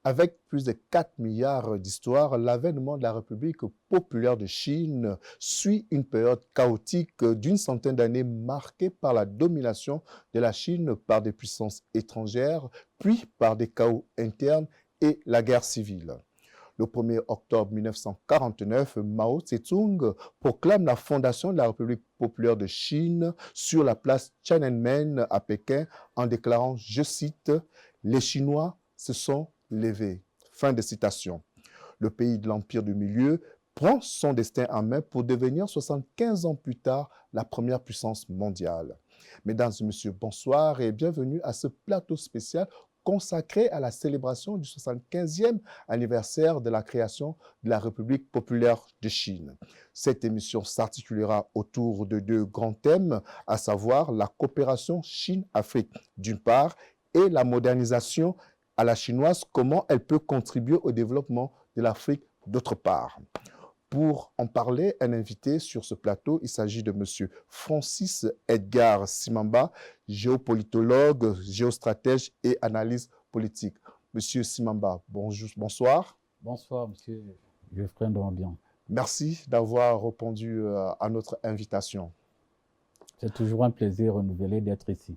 Avec plus de 4 milliards d'histoires, l'avènement de la République populaire de Chine suit une période chaotique d'une centaine d'années marquée par la domination de la Chine par des puissances étrangères, puis par des chaos internes et la guerre civile. Le 1er octobre 1949, Mao Tse-tung proclame la fondation de la République populaire de Chine sur la place Tiananmen à Pékin en déclarant, je cite, « Les Chinois se sont levés ». Fin de citation. Le pays de l'Empire du Milieu prend son destin en main pour devenir 75 ans plus tard la première puissance mondiale. Mesdames et messieurs, bonsoir et bienvenue à ce plateau spécial consacré à la célébration du 75e anniversaire de la création de la République populaire de Chine. Cette émission s'articulera autour de deux grands thèmes, à savoir la coopération Chine-Afrique d'une part et la modernisation à la chinoise, comment elle peut contribuer au développement de l'Afrique d'autre part. Pour en parler, un invité sur ce plateau, il s'agit de M. Francis Edgar Simamba, géopolitologue, géostratège et analyse politique. Monsieur Simamba, bonjour, bonsoir. Bonsoir, monsieur Geoffrey Ndondian. Merci d'avoir répondu à notre invitation. C'est toujours un plaisir renouvelé d'être ici.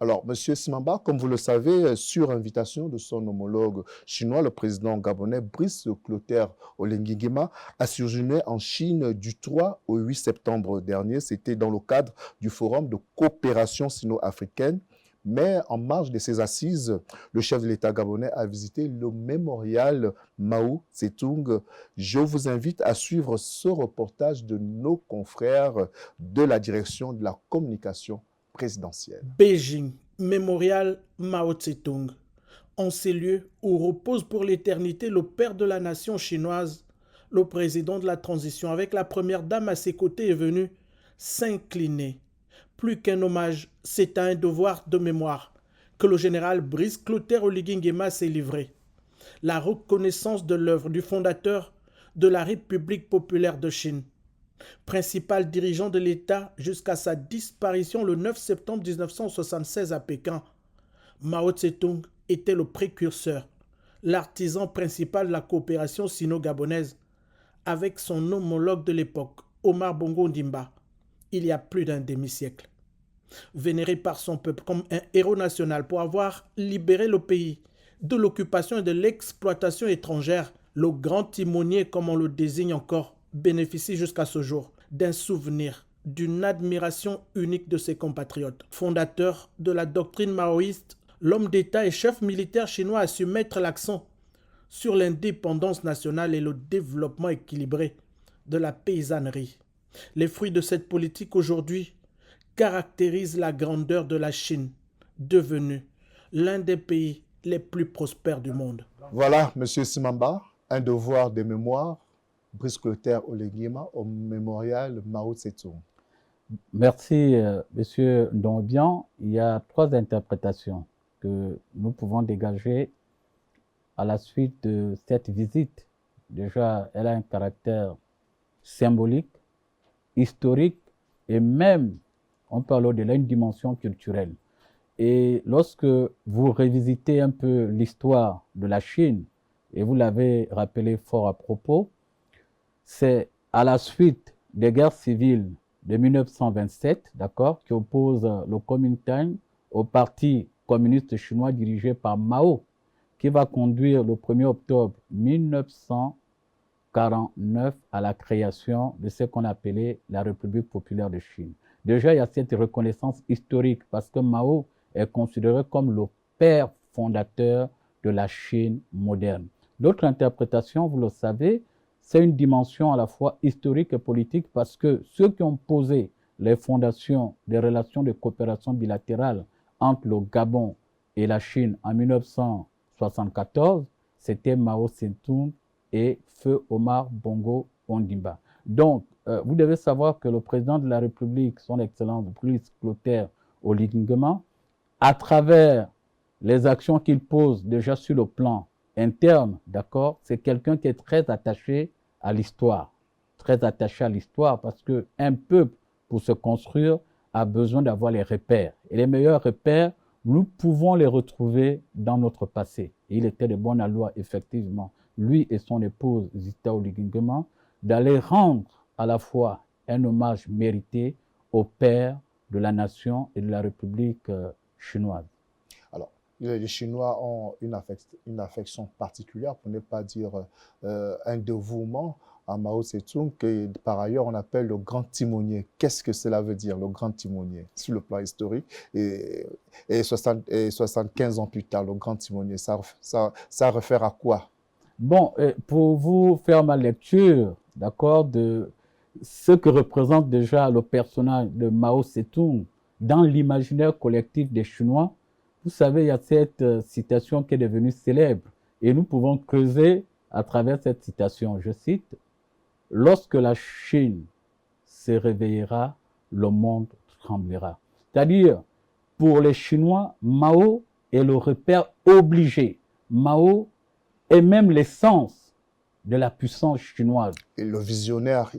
Alors, M. Simamba, comme vous le savez, sur invitation de son homologue chinois, le président gabonais Brice Clotaire Oligui Nguema a séjourné en Chine du 3 au 8 septembre dernier. C'était dans le cadre du Forum de coopération sino-africaine. Mais en marge de ces assises, le chef de l'État gabonais a visité le mémorial Mao Tse-tung. Je vous invite à suivre ce reportage de nos confrères de la direction de la communication présidentielle. Beijing, mémorial Mao Tse-tung. En ces lieux où repose pour l'éternité le père de la nation chinoise, le président de la transition avec la première dame à ses côtés est venu s'incliner. Plus qu'un hommage, c'est un devoir de mémoire que le général Brice Clotaire Oligui Nguema s'est livré. La reconnaissance de l'œuvre du fondateur de la République populaire de Chine, principal dirigeant de l'État jusqu'à sa disparition le 9 septembre 1976 à Pékin. Mao Tse-tung était le précurseur, l'artisan principal de la coopération sino-gabonaise, avec son homologue de l'époque, Omar Bongo Ondimba, il y a plus d'un demi-siècle. Vénéré par son peuple comme un héros national pour avoir libéré le pays de l'occupation et de l'exploitation étrangère, le grand timonier, comme on le désigne encore, bénéficie jusqu'à ce jour d'un souvenir, d'une admiration unique de ses compatriotes. Fondateur de la doctrine maoïste, l'homme d'État et chef militaire chinois a su mettre l'accent sur l'indépendance nationale et le développement équilibré de la paysannerie. Les fruits de cette politique aujourd'hui caractérisent la grandeur de la Chine, devenue l'un des pays les plus prospères du monde. Voilà, M. Simamba, un devoir de mémoire. Brice Clotaire Oligui Nguema au mémorial Mao Tse-tung. Merci, monsieur Ndondian. Il y a trois interprétations que nous pouvons dégager à la suite de cette visite. Déjà, elle a un caractère symbolique, historique et même, on parle au-delà, une dimension culturelle. Et lorsque vous revisitez un peu l'histoire de la Chine, et vous l'avez rappelé fort à propos, c'est à la suite des guerres civiles de 1927, d'accord, qui opposent le Kuomintang au parti communiste chinois dirigé par Mao, qui va conduire le 1er octobre 1949 à la création de ce qu'on appelait la République populaire de Chine. Déjà, il y a cette reconnaissance historique parce que Mao est considéré comme le père fondateur de la Chine moderne. L'autre interprétation, vous le savez, c'est une dimension à la fois historique et politique parce que ceux qui ont posé les fondations des relations de coopération bilatérale entre le Gabon et la Chine en 1974, c'était Mao Tse-tung et Feu Omar Bongo Ondimba. Donc, vous devez savoir que le président de la République, son Excellence Brice Clotaire Oligui Nguema, à travers les actions qu'il pose déjà sur le plan interne, d'accord, c'est quelqu'un qui est très attaché à l'histoire. Très attaché à l'histoire parce qu'un peuple, pour se construire, a besoin d'avoir les repères. Et les meilleurs repères, nous pouvons les retrouver dans notre passé. Et il était de bonne loi, effectivement, lui et son épouse Zita Oligingema, d'aller rendre à la fois un hommage mérité au père de la nation et de la République chinoise. Alors, les Chinois ont une affection particulière, pour ne pas dire un dévouement à Mao Tse-tung, que par ailleurs on appelle le grand timonier. Qu'est-ce que cela veut dire, le grand timonier, sur le plan historique? Et 75 ans plus tard, le grand timonier, ça réfère à quoi? Bon, pour vous faire ma lecture, d'accord, de ce que représente déjà le personnage de Mao Tse-tung dans l'imaginaire collectif des Chinois, vous savez, il y a cette citation qui est devenue célèbre et nous pouvons creuser à travers cette citation. Je cite, « Lorsque la Chine se réveillera, le monde tremblera. » C'est-à-dire, pour les Chinois, Mao est le repère obligé. Mao est même l'essence de la puissance chinoise. Et le visionnaire,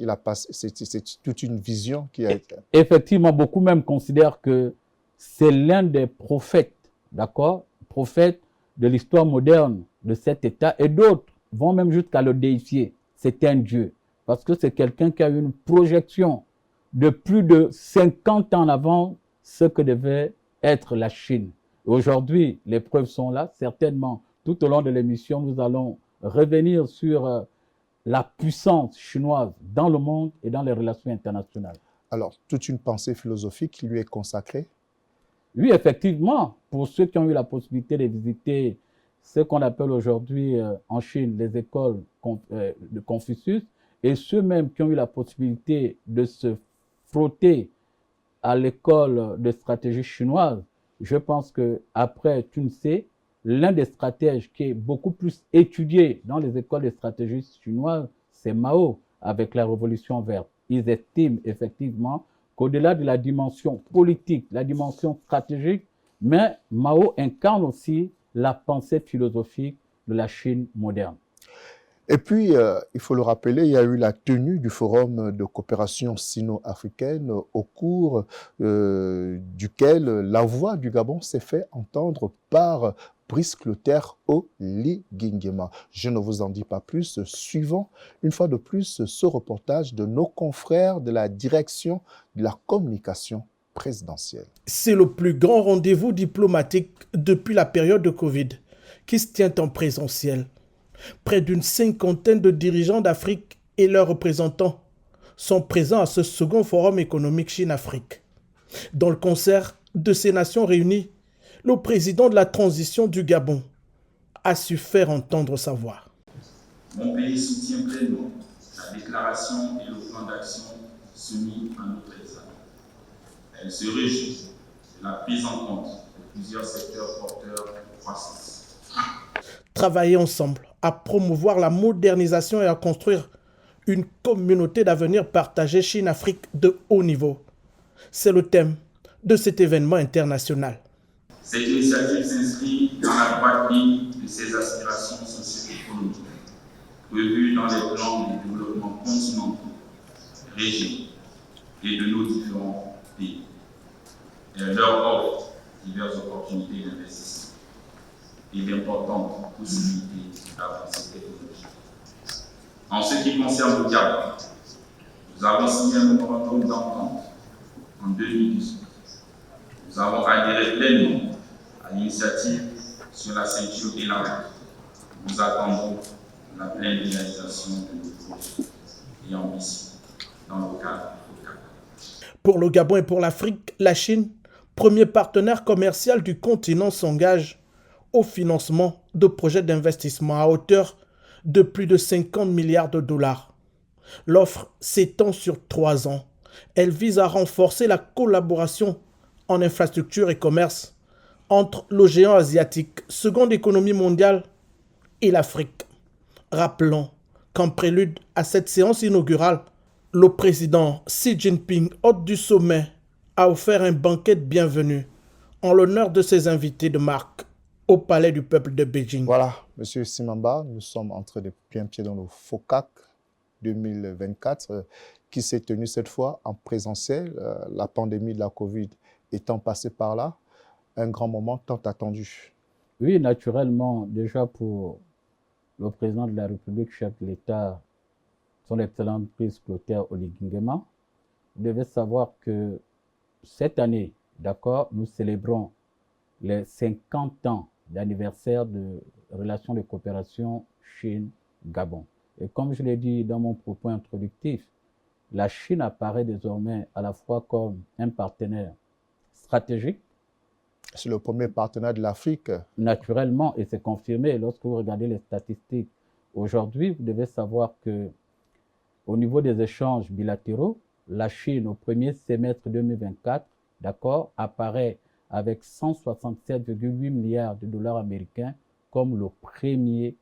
c'est toute une vision qui a été... Effectivement, beaucoup même considèrent que c'est l'un des prophètes, d'accord, prophète de l'histoire moderne de cet État, et d'autres vont même jusqu'à le déifier. C'est un dieu, parce que c'est quelqu'un qui a eu une projection de plus de 50 ans avant ce que devait être la Chine. Aujourd'hui, les preuves sont là, certainement. Tout au long de l'émission, nous allons revenir sur la puissance chinoise dans le monde et dans les relations internationales. Alors, toute une pensée philosophique qui lui est consacrée? Oui, effectivement, pour ceux qui ont eu la possibilité de visiter ce qu'on appelle aujourd'hui en Chine les écoles de Confucius, et ceux même qui ont eu la possibilité de se frotter à l'école de stratégie chinoise, je pense qu'après Sun-Ce, l'un des stratèges qui est beaucoup plus étudié dans les écoles de stratégie chinoises, c'est Mao, avec la révolution verte. Ils estiment effectivement qu'au-delà de la dimension politique, la dimension stratégique, mais Mao incarne aussi la pensée philosophique de la Chine moderne. Et puis, il faut le rappeler, il y a eu la tenue du forum de coopération sino-africaine au cours duquel la voix du Gabon s'est fait entendre par Brice Clotaire Oligingema. Je ne vous en dis pas plus. Suivons une fois de plus ce reportage de nos confrères de la direction de la communication présidentielle. C'est le plus grand rendez-vous diplomatique depuis la période de Covid qui se tient en présentiel. Près d'une cinquantaine de dirigeants d'Afrique et leurs représentants sont présents à ce second forum économique Chine-Afrique. Dans le concert de ces nations réunies, le président de la transition du Gabon a su faire entendre sa voix. Mon pays soutient pleinement la déclaration et le plan d'action soumis à notre examen. Elle se réjouit de la prise en compte de plusieurs secteurs porteurs de croissance. Travailler ensemble à promouvoir la modernisation et à construire une communauté d'avenir partagée Chine-Afrique de haut niveau. C'est le thème de cet événement international. Cette initiative s'inscrit dans la droite ligne de ces aspirations socio-économiques prévues dans les plans de développement continentaux, régionaux et de nos différents pays. Elle leur offre diverses opportunités d'investissement et d'importantes possibilités d'avancée technologique. En ce qui concerne le Gabon, nous avons signé un mémorandum d'entente en 2018. Nous avons adhéré pleinement à l'initiative sur la ceinture et la route. Nous attendons la pleine réalisation de nos projets et ambitions dans le cadre du FOCAC. Pour le Gabon et pour l'Afrique, la Chine, premier partenaire commercial du continent, s'engage au financement de projets d'investissement à hauteur de plus de 50 milliards de dollars. L'offre s'étend sur 3 ans. Elle vise à renforcer la collaboration en infrastructure et commerce entre le géant asiatique, seconde économie mondiale, et l'Afrique. Rappelons qu'en prélude à cette séance inaugurale, le président Xi Jinping, hôte du sommet, a offert un banquet de bienvenue en l'honneur de ses invités de marque au Palais du Peuple de Beijing. Voilà, Monsieur Simamba, nous sommes en train de bien pied dans le FOCAC 2024 qui s'est tenu cette fois en présentiel, la pandémie de la Covid étant passée par là. un grand moment tant attendu. Oui, naturellement, déjà pour le président de la République, chef de l'État, son Excellence Brice Clotaire Oligui Nguema, vous devez savoir que cette année, d'accord, nous célébrons les 50 ans d'anniversaire de relations de coopération Chine-Gabon. Et comme je l'ai dit dans mon propos introductif, la Chine apparaît désormais à la fois comme un partenaire stratégique. C'est le premier partenaire de l'Afrique. Naturellement, et c'est confirmé lorsque vous regardez les statistiques. Aujourd'hui, vous devez savoir que au niveau des échanges bilatéraux, la Chine, au premier semestre 2024, d'accord, apparaît avec 167,8 milliards de dollars américains comme le premier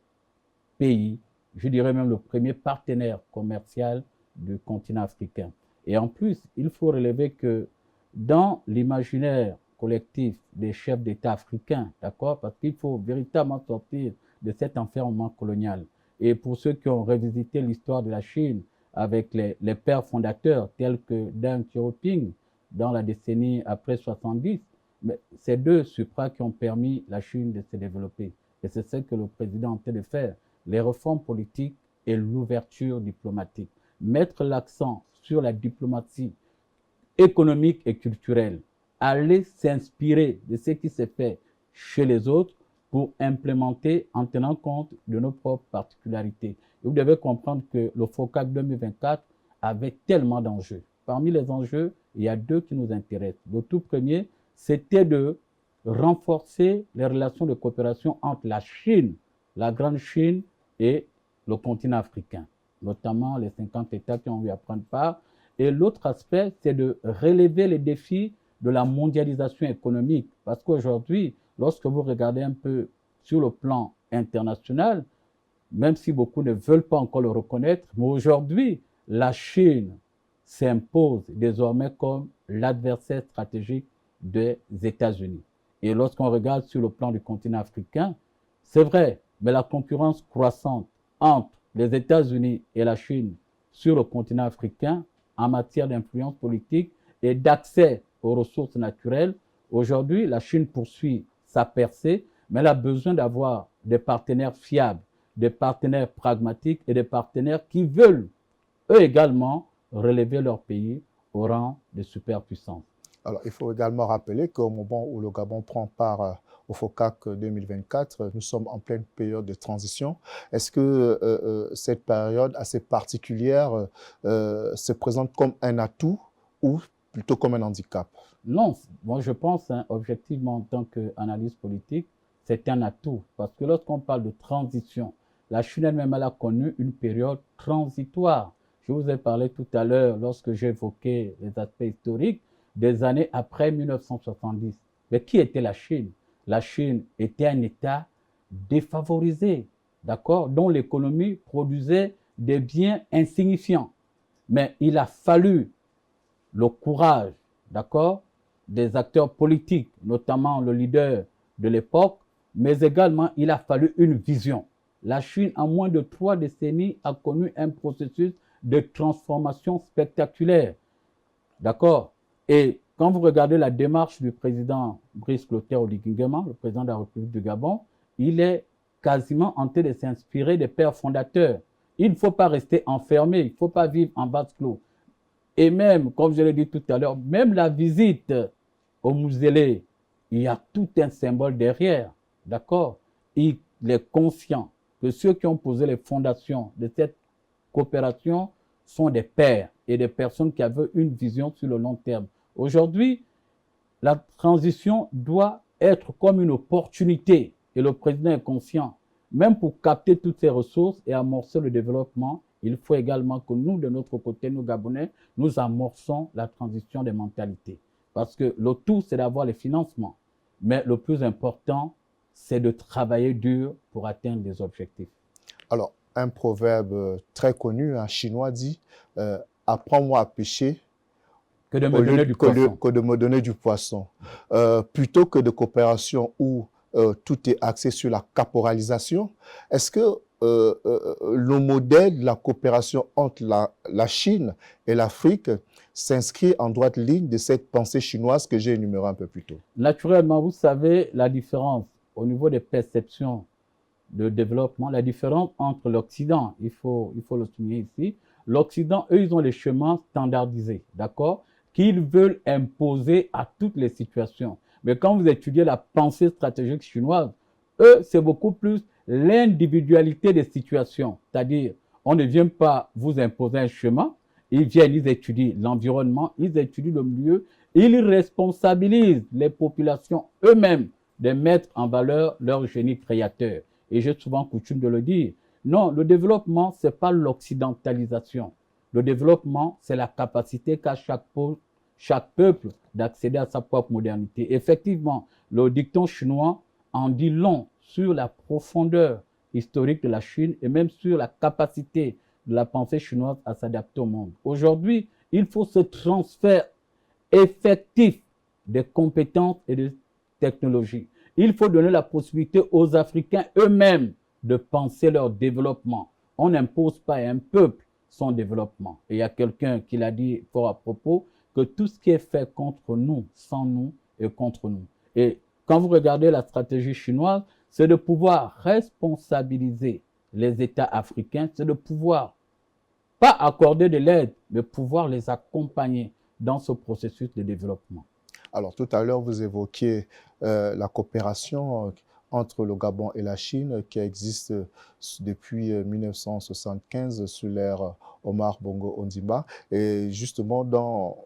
pays, je dirais même le premier partenaire commercial du continent africain. Et en plus, il faut relever que dans l'imaginaire collectif des chefs d'État africains, d'accord, parce qu'il faut véritablement sortir de cet enfermement colonial. Et pour ceux qui ont revisité l'histoire de la Chine avec les pères fondateurs tels que Deng Xiaoping dans la décennie après 70, mais ces deux supras qui ont permis la Chine de se développer. Et c'est ce que le président est en train de faire, les réformes politiques et l'ouverture diplomatique. Mettre l'accent sur la diplomatie économique et culturelle, aller s'inspirer de ce qui se fait chez les autres pour implémenter en tenant compte de nos propres particularités. Et vous devez comprendre que le FOCAC 2024 avait tellement d'enjeux. Parmi les enjeux, il y a deux qui nous intéressent. Le tout premier, c'était de renforcer les relations de coopération entre la Chine, la grande Chine et le continent africain, notamment les 50 États qui ont eu à prendre part. Et l'autre aspect, c'est de relever les défis de la mondialisation économique. Parce qu'aujourd'hui, lorsque vous regardez un peu sur le plan international, même si beaucoup ne veulent pas encore le reconnaître, mais aujourd'hui, la Chine s'impose désormais comme l'adversaire stratégique des États-Unis. Et lorsqu'on regarde sur le plan du continent africain, c'est vrai, mais la concurrence croissante entre les États-Unis et la Chine sur le continent africain en matière d'influence politique et d'accès aux ressources naturelles, aujourd'hui, la Chine poursuit sa percée, mais elle a besoin d'avoir des partenaires fiables, des partenaires pragmatiques et des partenaires qui veulent, eux également, relever leur pays au rang de superpuissance. Alors, il faut également rappeler qu'au moment où le Gabon prend part au FOCAC 2024, nous sommes en pleine période de transition. Est-ce que cette période assez particulière se présente comme un atout ou plutôt comme un handicap? Non, moi je pense, objectivement, en tant qu'analyste politique, c'est un atout. Parce que lorsqu'on parle de transition, la Chine elle-même elle a connu une période transitoire. Je vous ai parlé tout à l'heure, lorsque j'ai évoqué les aspects historiques, des années après 1970. Mais qui était la Chine? La Chine était un État défavorisé, d'accord, dont l'économie produisait des biens insignifiants. Mais il a fallu le courage, d'accord, des acteurs politiques, notamment le leader de l'époque, mais également il a fallu une vision. La Chine, en moins de 3 décennies, a connu un processus de transformation spectaculaire, d'accord. Et quand vous regardez la démarche du président Brice Clotaire Oligui Nguema, le président de la République du Gabon, il est quasiment en train de s'inspirer des pères fondateurs. Il ne faut pas rester enfermé, il ne faut pas vivre en vase clos. Et même, comme je l'ai dit tout à l'heure, même la visite au Mausolée, il y a tout un symbole derrière, d'accord? Il est conscient que ceux qui ont posé les fondations de cette coopération sont des pères et des personnes qui avaient une vision sur le long terme. Aujourd'hui, la transition doit être comme une opportunité et le président est conscient. Même pour capter toutes ces ressources et amorcer le développement, il faut également que nous, de notre côté, nous Gabonais, nous amorçons la transition des mentalités. Parce que le tout, c'est d'avoir les financements. Mais le plus important, c'est de travailler dur pour atteindre les objectifs. Alors, un proverbe très connu, un chinois dit « Apprends-moi à pêcher que de me donner du poisson. » Que de me donner du poisson. Plutôt que de coopération où tout est axé sur la caporalisation, est-ce que le modèle de la coopération entre la Chine et l'Afrique s'inscrit en droite ligne de cette pensée chinoise que j'ai énumérée un peu plus tôt. Naturellement, vous savez la différence au niveau des perceptions de développement, la différence entre l'Occident, il faut le souligner ici, l'Occident, eux, ils ont les chemins standardisés, d'accord, qu'ils veulent imposer à toutes les situations. Mais quand vous étudiez la pensée stratégique chinoise, eux, c'est beaucoup plus l'individualité des situations. C'est-à-dire, on ne vient pas vous imposer un chemin, ils viennent, ils étudient l'environnement, ils étudient le milieu, ils responsabilisent les populations eux-mêmes de mettre en valeur leur génie créateur. Et j'ai souvent coutume de le dire. Non, le développement, ce n'est pas l'occidentalisation. Le développement, c'est la capacité qu'a chaque peuple d'accéder à sa propre modernité. Effectivement, le dicton chinois en dit long sur la profondeur historique de la Chine et même sur la capacité de la pensée chinoise à s'adapter au monde. Aujourd'hui, il faut ce transfert effectif des compétences et de technologies. Il faut donner la possibilité aux Africains eux-mêmes de penser leur développement. On n'impose pas à un peuple son développement. Et il y a quelqu'un qui l'a dit fort à propos, que tout ce qui est fait contre nous, sans nous, est contre nous. Et quand vous regardez la stratégie chinoise, c'est de pouvoir responsabiliser les États africains, c'est de pouvoir, pas accorder de l'aide, mais pouvoir les accompagner dans ce processus de développement. Alors, tout à l'heure, vous évoquiez la coopération entre le Gabon et la Chine qui existe depuis 1975 sous l'ère Omar Bongo Ondimba. Et justement, dans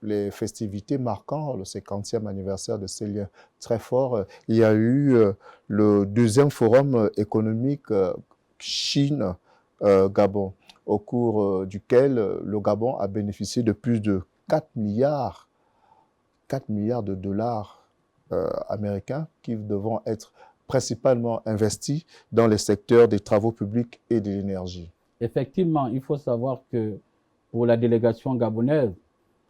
les festivités marquant le 50e anniversaire de ces liens très forts, il y a eu le deuxième forum économique Chine-Gabon, au cours duquel le Gabon a bénéficié de plus de 4 milliards de dollars américains qui devront être principalement investis dans les secteurs des travaux publics et de l'énergie. Effectivement, il faut savoir que pour la délégation gabonaise,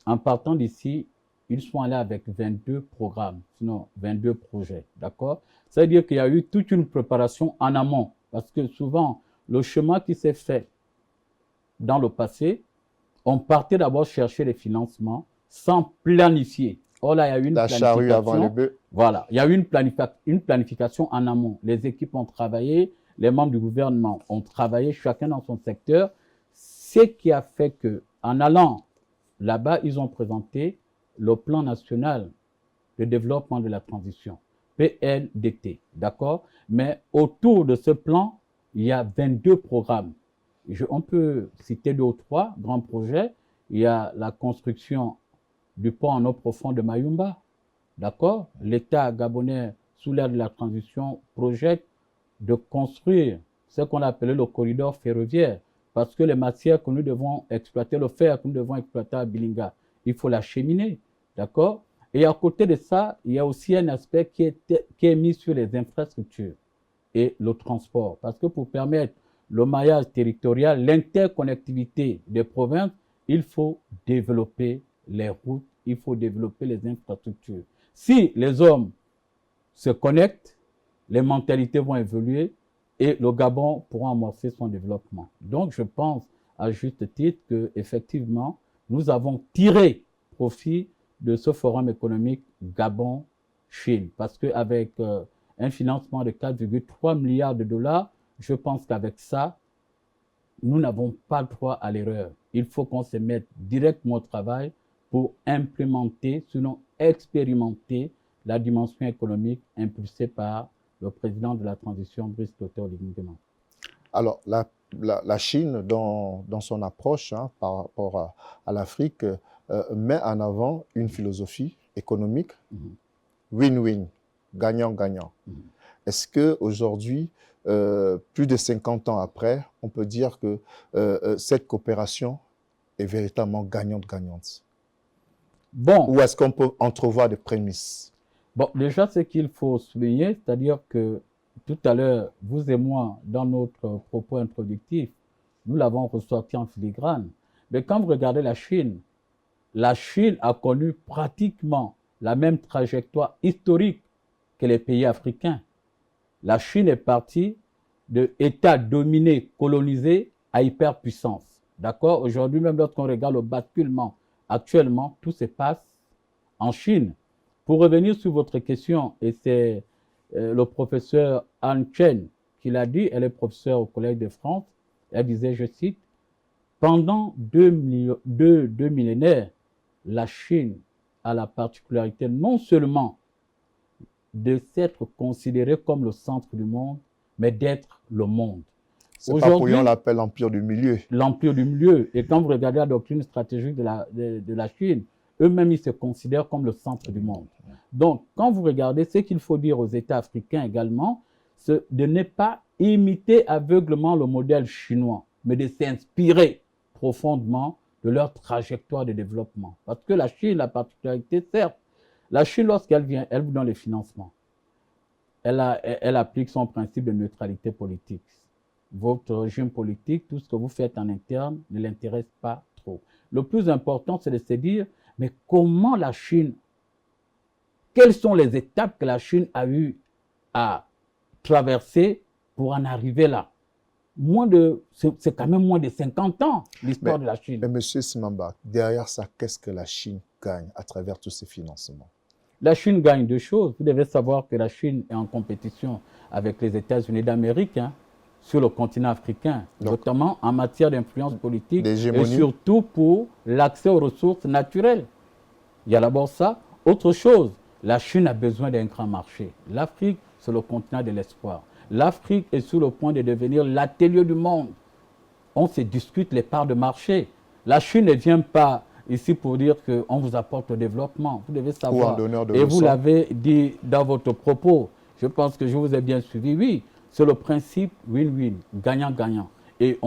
en partant d'ici, ils sont allés avec 22 programmes, sinon 22 projets, d'accord? C'est-à-dire qu'il y a eu toute une préparation en amont, parce que souvent, le chemin qui s'est fait dans le passé, on partait d'abord chercher les financements sans planifier. Or là, il y a eu une planification. Charrue avant les bœufs. Voilà, il y a eu une planification en amont. Les équipes ont travaillé, les membres du gouvernement ont travaillé, chacun dans son secteur. Ce qui a fait qu'en allant là-bas, ils ont présenté le plan national de développement de la transition, PNDT, d'accord? Mais autour de ce plan, il y a 22 programmes. On peut citer 2 ou 3 grands projets. Il y a la construction du pont en eau profonde de Mayumba, d'accord? L'État gabonais, sous l'ère de la transition, projette de construire ce qu'on appelait le corridor ferroviaire, parce que les matières que nous devons exploiter, le fer que nous devons exploiter à Bilinga, il faut l'acheminer, d'accord? Et à côté de ça, il y a aussi un aspect qui est mis sur les infrastructures et le transport, parce que pour permettre le maillage territorial, l'interconnectivité des provinces, il faut développer les routes, il faut développer les infrastructures. Si les hommes se connectent, les mentalités vont évoluer et le Gabon pourra amorcer son développement. Donc, je pense à juste titre qu'effectivement, nous avons tiré profit de ce forum économique Gabon-Chine. Parce qu'avec un financement de 4,3 milliards de dollars, je pense qu'avec ça, nous n'avons pas droit à l'erreur. Il faut qu'on se mette directement au travail pour implémenter, sinon expérimenter la dimension économique impulsée par le président de la transition, Brice Clotaire Oligui Nguema. Alors, la Chine, dans son approche par rapport à l'Afrique, met en avant une philosophie économique win-win, gagnant-gagnant. Est-ce qu'aujourd'hui, plus de 50 ans après, on peut dire que cette coopération est véritablement gagnante-gagnante? Bon. Ou est-ce qu'on peut entrevoir des prémices? Bon, déjà, ce qu'il faut souligner, c'est-à-dire que tout à l'heure, vous et moi, dans notre propos introductif, nous l'avons ressorti en filigrane. Mais quand vous regardez la Chine a connu pratiquement la même trajectoire historique que les pays africains. La Chine est partie d'État dominé, colonisé à hyperpuissance. D'accord? Aujourd'hui, même lorsqu'on regarde le basculement, actuellement, tout se passe en Chine. Pour revenir sur votre question, et c'est le professeur Han Chen qui l'a dit, elle est professeure au Collège de France, elle disait, je cite, pendant deux millénaires, la Chine a la particularité non seulement de s'être considérée comme le centre du monde, mais d'être le monde. C'est pas pour rien on l'appelle l'empire du milieu. L'empire du milieu. Et quand vous regardez la doctrine stratégique de la Chine, eux-mêmes, ils se considèrent comme le centre du monde. Donc, quand vous regardez, ce qu'il faut dire aux États africains également, c'est de ne pas imiter aveuglement le modèle chinois, mais de s'inspirer profondément de leur trajectoire de développement. Parce que la Chine, la particularité, certes, la Chine, lorsqu'elle vient, elle vous donne les financements. Elle applique son principe de neutralité politique. Votre régime politique, tout ce que vous faites en interne ne l'intéresse pas trop. Le plus important, c'est de se dire, mais comment la Chine, quelles sont les étapes que la Chine a eu à traverser pour en arriver là? C'est quand même moins de 50 ans, l'histoire de la Chine. Mais M. Simamba, derrière ça, qu'est-ce que la Chine gagne à travers tous ces financements? La Chine gagne deux choses. Vous devez savoir que la Chine est en compétition avec les États-Unis d'Amérique, sur le continent africain, notamment en matière d'influence politique et surtout pour l'accès aux ressources naturelles. Il y a d'abord ça. Autre chose, la Chine a besoin d'un grand marché. L'Afrique, c'est le continent de l'espoir. L'Afrique est sur le point de devenir l'atelier du monde. On se discute les parts de marché. La Chine ne vient pas ici pour dire qu'on vous apporte le développement. Vous devez savoir. Et vous l'avez dit dans votre propos. Je pense que je vous ai bien suivi. Oui, c'est le principe win-win, gagnant-gagnant. Et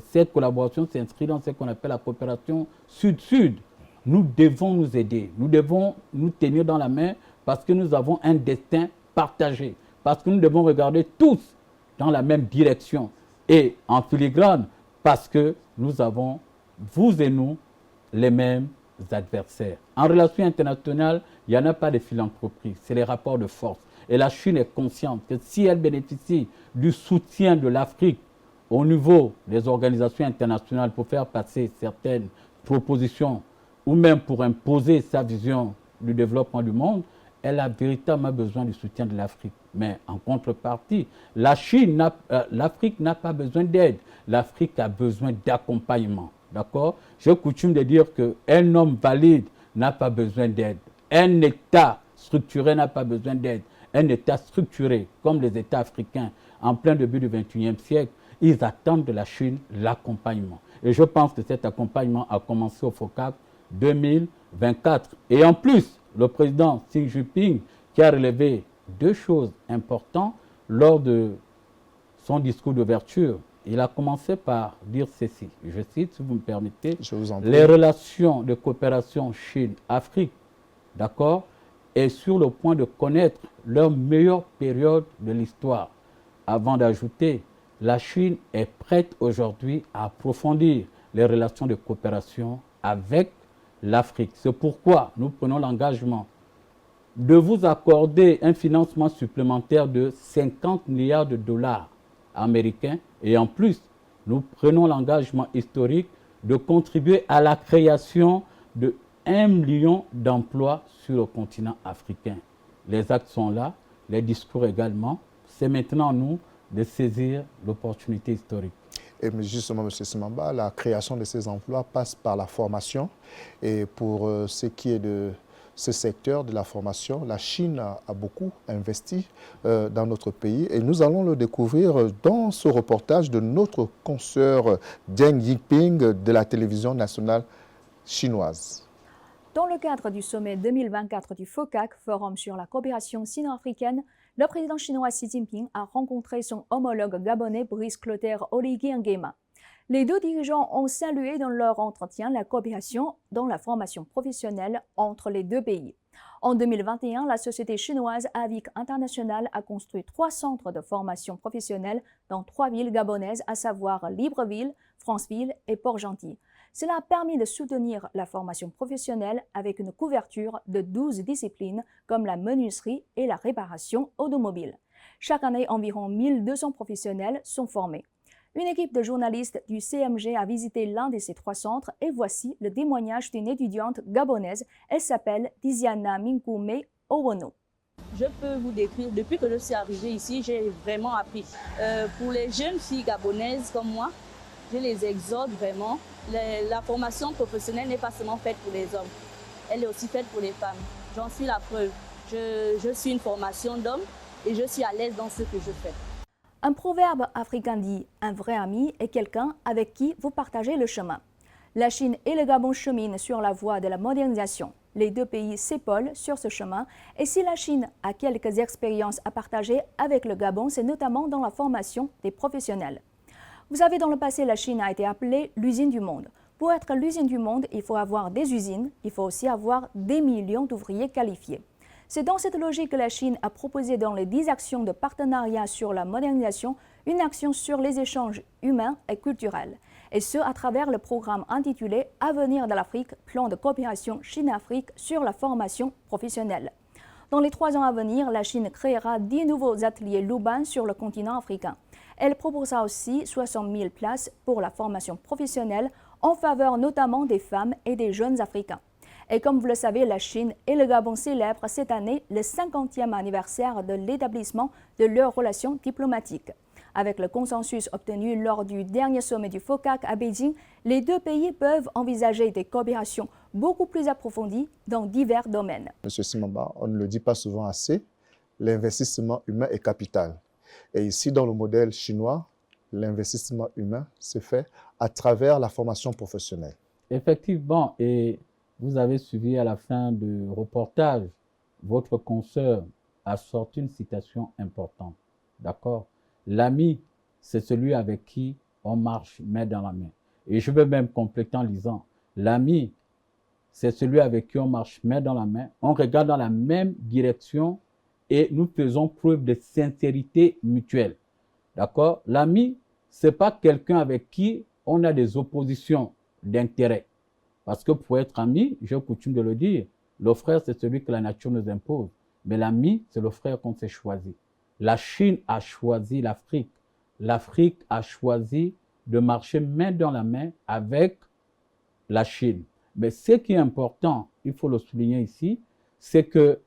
cette collaboration s'inscrit dans ce qu'on appelle la coopération sud-sud. Nous devons nous aider. Nous devons nous tenir dans la main parce que nous avons un destin partagé. Parce que nous devons regarder tous dans la même direction. Et en filigrane, parce que nous avons, vous et nous, les mêmes adversaires. En relation internationale, il n'y en a pas de philanthropie, c'est les rapports de force. Et la Chine est consciente que si elle bénéficie du soutien de l'Afrique au niveau des organisations internationales pour faire passer certaines propositions ou même pour imposer sa vision du développement du monde, elle a véritablement besoin du soutien de l'Afrique. Mais en contrepartie, l'Afrique n'a pas besoin d'aide. L'Afrique a besoin d'accompagnement. D'accord? J'ai coutume de dire qu'un homme valide n'a pas besoin d'aide. Un État structuré n'a pas besoin d'aide. Un État structuré, comme les États africains, en plein début du XXIe siècle, ils attendent de la Chine l'accompagnement. Et je pense que cet accompagnement a commencé au FOCAC 2024. Et en plus, le président Xi Jinping, qui a relevé deux choses importantes lors de son discours d'ouverture, il a commencé par dire ceci, je cite, si vous me permettez, les relations de coopération Chine-Afrique, d'accord, est sur le point de connaître leur meilleure période de l'histoire. Avant d'ajouter, la Chine est prête aujourd'hui à approfondir les relations de coopération avec l'Afrique. C'est pourquoi nous prenons l'engagement de vous accorder un financement supplémentaire de 50 milliards de dollars américains. Et en plus, nous prenons l'engagement historique de contribuer à la création de 1 million d'emplois sur le continent africain. Les actes sont là, les discours également. C'est maintenant à nous de saisir l'opportunité historique. Et justement, M. Simamba, la création de ces emplois passe par la formation. Et pour ce qui est de ce secteur de la formation, la Chine a beaucoup investi dans notre pays. Et nous allons le découvrir dans ce reportage de notre consoeur Deng Yiping de la télévision nationale chinoise. Dans le cadre du sommet 2024 du FOCAC, Forum sur la coopération sino-africaine, le président chinois Xi Jinping a rencontré son homologue gabonais Brice Clotaire Oligui Nguema. Les deux dirigeants ont salué dans leur entretien la coopération dans la formation professionnelle entre les deux pays. En 2021, la société chinoise Avic International a construit 3 centres de formation professionnelle dans 3 villes gabonaises, à savoir Libreville, Franceville et Port-Gentil. Cela a permis de soutenir la formation professionnelle avec une couverture de 12 disciplines comme la menuiserie et la réparation automobile. Chaque année, environ 1200 professionnels sont formés. Une équipe de journalistes du CMG a visité l'un de ces 3 centres et voici le témoignage d'une étudiante gabonaise. Elle s'appelle Tiziana Minkoume Owono. Je peux vous décrire, depuis que je suis arrivée ici, j'ai vraiment appris. Pour les jeunes filles gabonaises comme moi, je les exhorte vraiment. La formation professionnelle n'est pas seulement faite pour les hommes, elle est aussi faite pour les femmes. J'en suis la preuve. Je suis une formation d'homme et je suis à l'aise dans ce que je fais. Un proverbe africain dit « Un vrai ami est quelqu'un avec qui vous partagez le chemin ». La Chine et le Gabon cheminent sur la voie de la modernisation. Les 2 pays s'épaulent sur ce chemin et si la Chine a quelques expériences à partager avec le Gabon, c'est notamment dans la formation des professionnels. Vous savez, dans le passé, la Chine a été appelée l'usine du monde. Pour être l'usine du monde, il faut avoir des usines, il faut aussi avoir des millions d'ouvriers qualifiés. C'est dans cette logique que la Chine a proposé dans les 10 actions de partenariat sur la modernisation, une action sur les échanges humains et culturels. Et ce, à travers le programme intitulé « Avenir de l'Afrique, plan de coopération Chine-Afrique sur la formation professionnelle ». Dans les 3 ans à venir, la Chine créera 10 nouveaux ateliers Luban sur le continent africain. Elle proposera aussi 60 000 places pour la formation professionnelle en faveur notamment des femmes et des jeunes Africains. Et comme vous le savez, la Chine et le Gabon célèbrent cette année le 50e anniversaire de l'établissement de leurs relations diplomatiques. Avec le consensus obtenu lors du dernier sommet du FOCAC à Beijing, les 2 pays peuvent envisager des coopérations beaucoup plus approfondies dans divers domaines. Monsieur Simamba, on ne le dit pas souvent assez, l'investissement humain est capital. Et ici, dans le modèle chinois, l'investissement humain se fait à travers la formation professionnelle. Effectivement, et vous avez suivi à la fin du reportage, votre consoeur a sorti une citation importante. D'accord? L'ami, c'est celui avec qui on marche main dans la main. Et je veux même compléter en disant, l'ami, c'est celui avec qui on marche main dans la main, on regarde dans la même direction et nous faisons preuve de sincérité mutuelle. D'accord? L'ami, ce n'est pas quelqu'un avec qui on a des oppositions d'intérêt. Parce que pour être ami, j'ai coutume de le dire, le frère, c'est celui que la nature nous impose. Mais l'ami, c'est le frère qu'on s'est choisi. La Chine a choisi l'Afrique. L'Afrique a choisi de marcher main dans la main avec la Chine. Mais ce qui est important, il faut le souligner ici, c'est que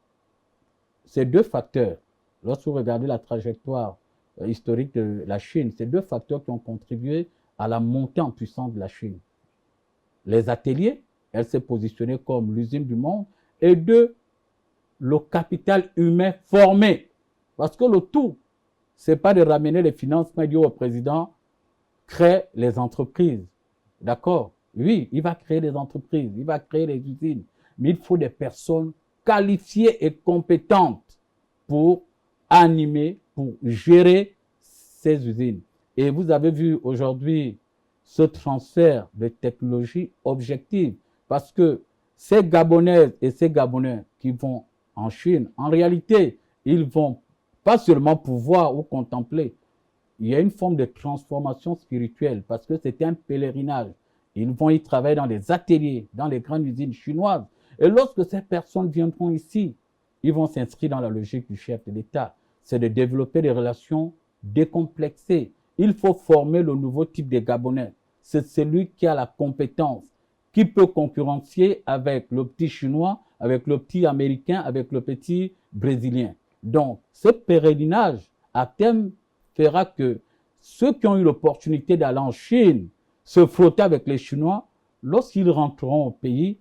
ces 2 facteurs, lorsque vous regardez la trajectoire historique de la Chine, ces 2 facteurs qui ont contribué à la montée en puissance de la Chine. Les ateliers, elle s'est positionnée comme l'usine du monde, et 2, le capital humain formé. Parce que le tout, ce n'est pas de ramener les financements et dire au président, crée les entreprises. D'accord? Oui, il va créer des entreprises, il va créer des usines, mais il faut des personnes qualifiées et compétentes pour animer, pour gérer ces usines. Et vous avez vu aujourd'hui ce transfert de technologie objective, parce que ces Gabonaises et ces Gabonais qui vont en Chine, en réalité, ils vont pas seulement pouvoir ou contempler. Il y a une forme de transformation spirituelle parce que c'est un pèlerinage. Ils vont y travailler dans des ateliers, dans les grandes usines chinoises. Et lorsque ces personnes viendront ici, ils vont s'inscrire dans la logique du chef de l'État. C'est de développer des relations décomplexées. Il faut former le nouveau type de Gabonais. C'est celui qui a la compétence, qui peut concurrencier avec le petit chinois, avec le petit américain, avec le petit brésilien. Donc, ce pèlerinage, à terme, fera que ceux qui ont eu l'opportunité d'aller en Chine, se frotter avec les Chinois, lorsqu'ils rentreront au pays,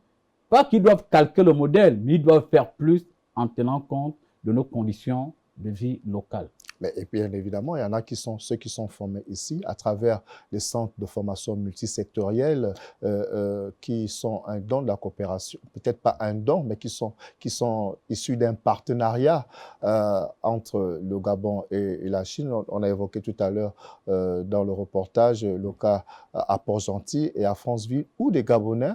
pas qu'ils doivent calquer le modèle, mais ils doivent faire plus en tenant compte de nos conditions de vie locales. Mais, et bien évidemment, il y en a qui sont ceux qui sont formés ici à travers les centres de formation multisectoriels qui sont un don de la coopération, peut-être pas un don, mais qui sont issus d'un partenariat entre le Gabon et la Chine. On a évoqué tout à l'heure dans le reportage le cas à Port-Gentil et à Franceville où des Gabonais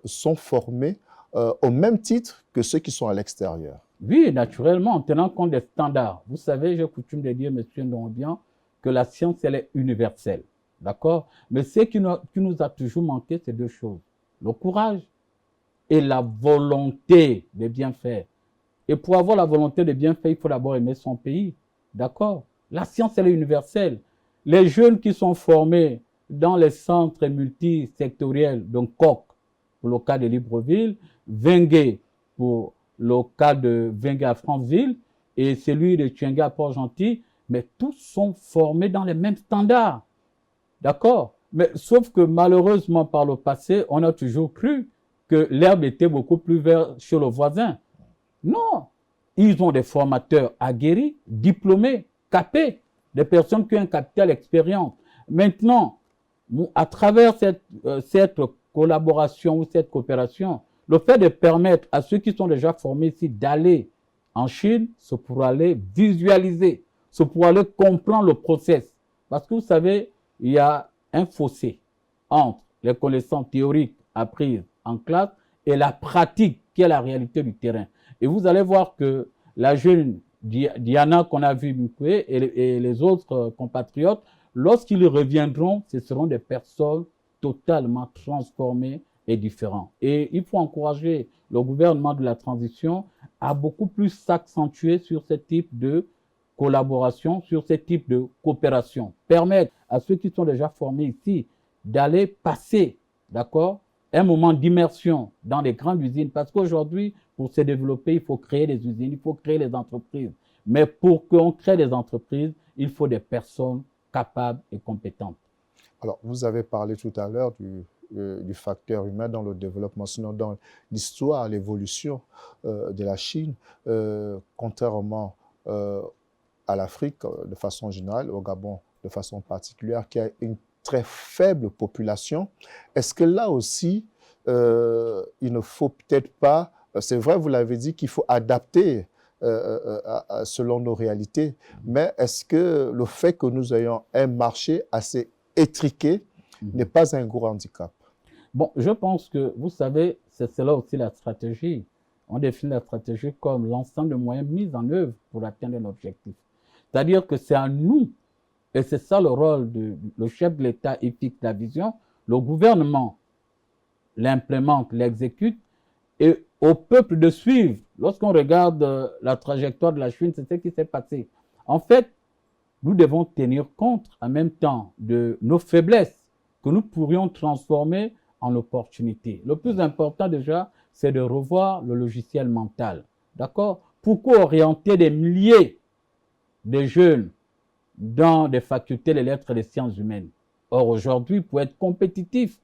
sont formés au même titre que ceux qui sont à l'extérieur. Oui, naturellement, en tenant compte des standards. Vous savez, j'ai coutume de dire, M. Ndondian, que la science, elle est universelle. D'accord? Mais ce qui nous a toujours manqué, c'est 2 choses. Le courage et la volonté de bien faire. Et pour avoir la volonté de bien faire, il faut d'abord aimer son pays. D'accord? La science, elle est universelle. Les jeunes qui sont formés dans les centres multisectoriels, donc COC, pour le cas de Libreville, Vengue, pour le cas de Vengue à Franceville, et celui de Tchenga à Port-Gentil, mais tous sont formés dans les mêmes standards. D'accord? Mais sauf que malheureusement, par le passé, on a toujours cru que l'herbe était beaucoup plus verte chez le voisin. Non, ils ont des formateurs aguerris, diplômés, capés, des personnes qui ont un capital expérience. Maintenant, à travers cette collaboration ou cette coopération, le fait de permettre à ceux qui sont déjà formés ici d'aller en Chine, c'est pour aller visualiser, c'est pour aller comprendre le process. Parce que vous savez, il y a un fossé entre les connaissances théoriques apprises en classe et la pratique qui est la réalité du terrain. Et vous allez voir que la jeune Diana qu'on a vue et les autres compatriotes, lorsqu'ils reviendront, ce seront des personnes totalement transformées et différentes. Et il faut encourager le gouvernement de la transition à beaucoup plus s'accentuer sur ce type de collaboration, sur ce type de coopération. Permettre à ceux qui sont déjà formés ici d'aller passer, d'accord, un moment d'immersion dans les grandes usines. Parce qu'aujourd'hui, pour se développer, il faut créer des usines, il faut créer des entreprises. Mais pour qu'on crée des entreprises, il faut des personnes capables et compétentes. Alors, vous avez parlé tout à l'heure du facteur humain dans le développement, sinon dans l'histoire, l'évolution de la Chine, contrairement à l'Afrique de façon générale, au Gabon de façon particulière, qui a une très faible population. Est-ce que là aussi, il ne faut peut-être pas, c'est vrai, vous l'avez dit, qu'il faut adapter selon nos réalités, mais est-ce que le fait que nous ayons un marché assez étriqué n'est pas un gros handicap? Bon, je pense que, vous savez, c'est là aussi la stratégie. On définit la stratégie comme l'ensemble de moyens mis en œuvre pour atteindre un objectif. C'est-à-dire que c'est à nous, et c'est ça le rôle le chef de l'État, il fixe la vision, le gouvernement l'implémente, l'exécute, et au peuple de suivre. Lorsqu'on regarde la trajectoire de la Chine, c'est ce qui s'est passé. En fait, nous devons tenir compte en même temps de nos faiblesses que nous pourrions transformer en opportunités. Le plus important déjà, c'est de revoir le logiciel mental. D'accord? Pourquoi orienter des milliers de jeunes dans des facultés des lettres et des sciences humaines? Or, aujourd'hui, pour être compétitifs,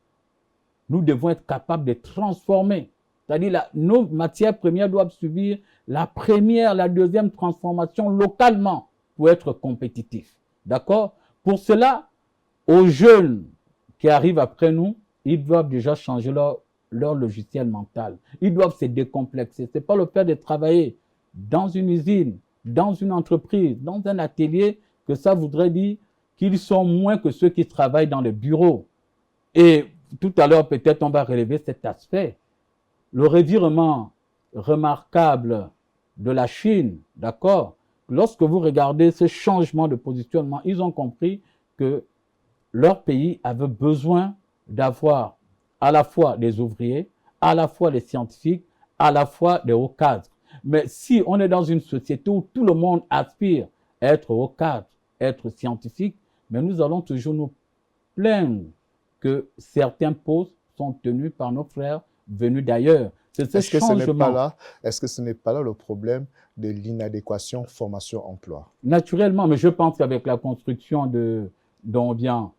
nous devons être capables de transformer. C'est-à-dire nos matières premières doivent subir la première, la deuxième transformation localement pour être compétitifs. D'accord? Pour cela, aux jeunes qui arrivent après nous, ils doivent déjà changer leur logiciel mental. Ils doivent se décomplexer. Ce n'est pas le fait de travailler dans une usine, dans une entreprise, dans un atelier, que ça voudrait dire qu'ils sont moins que ceux qui travaillent dans les bureaux. Et tout à l'heure, peut-être, on va relever cet aspect. Le revirement remarquable de la Chine, d'accord? Lorsque vous regardez ce changement de positionnement, ils ont compris que leur pays avait besoin d'avoir à la fois des ouvriers, à la fois des scientifiques, à la fois des hauts cadres. Mais si on est dans une société où tout le monde aspire à être haut cadre, être scientifique, mais nous allons toujours nous plaindre que certains postes sont tenus par nos frères venus d'ailleurs. Est-ce que ce n'est pas là le problème de l'inadéquation formation-emploi? Naturellement, mais je pense qu'avec la construction de Dombien,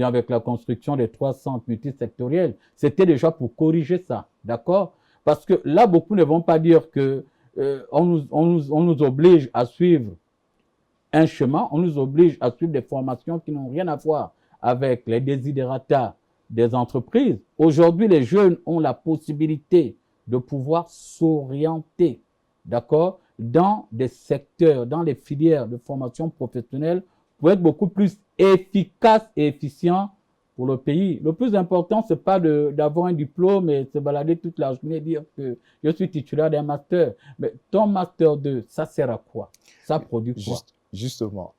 avec la construction des 3 centres multisectoriels, c'était déjà pour corriger ça, d'accord? Parce que là, beaucoup ne vont pas dire que on nous oblige à suivre un chemin, on nous oblige à suivre des formations qui n'ont rien à voir avec les desiderata des entreprises. Aujourd'hui, les jeunes ont la possibilité de pouvoir s'orienter, d'accord, dans des secteurs, dans les filières de formation professionnelle pour être beaucoup plus efficaces et efficients pour le pays. Le plus important, ce n'est pas d'avoir un diplôme et se balader toute la journée et dire que je suis titulaire d'un master. Mais ton master 2, ça sert à quoi? Ça produit quoi? Justement,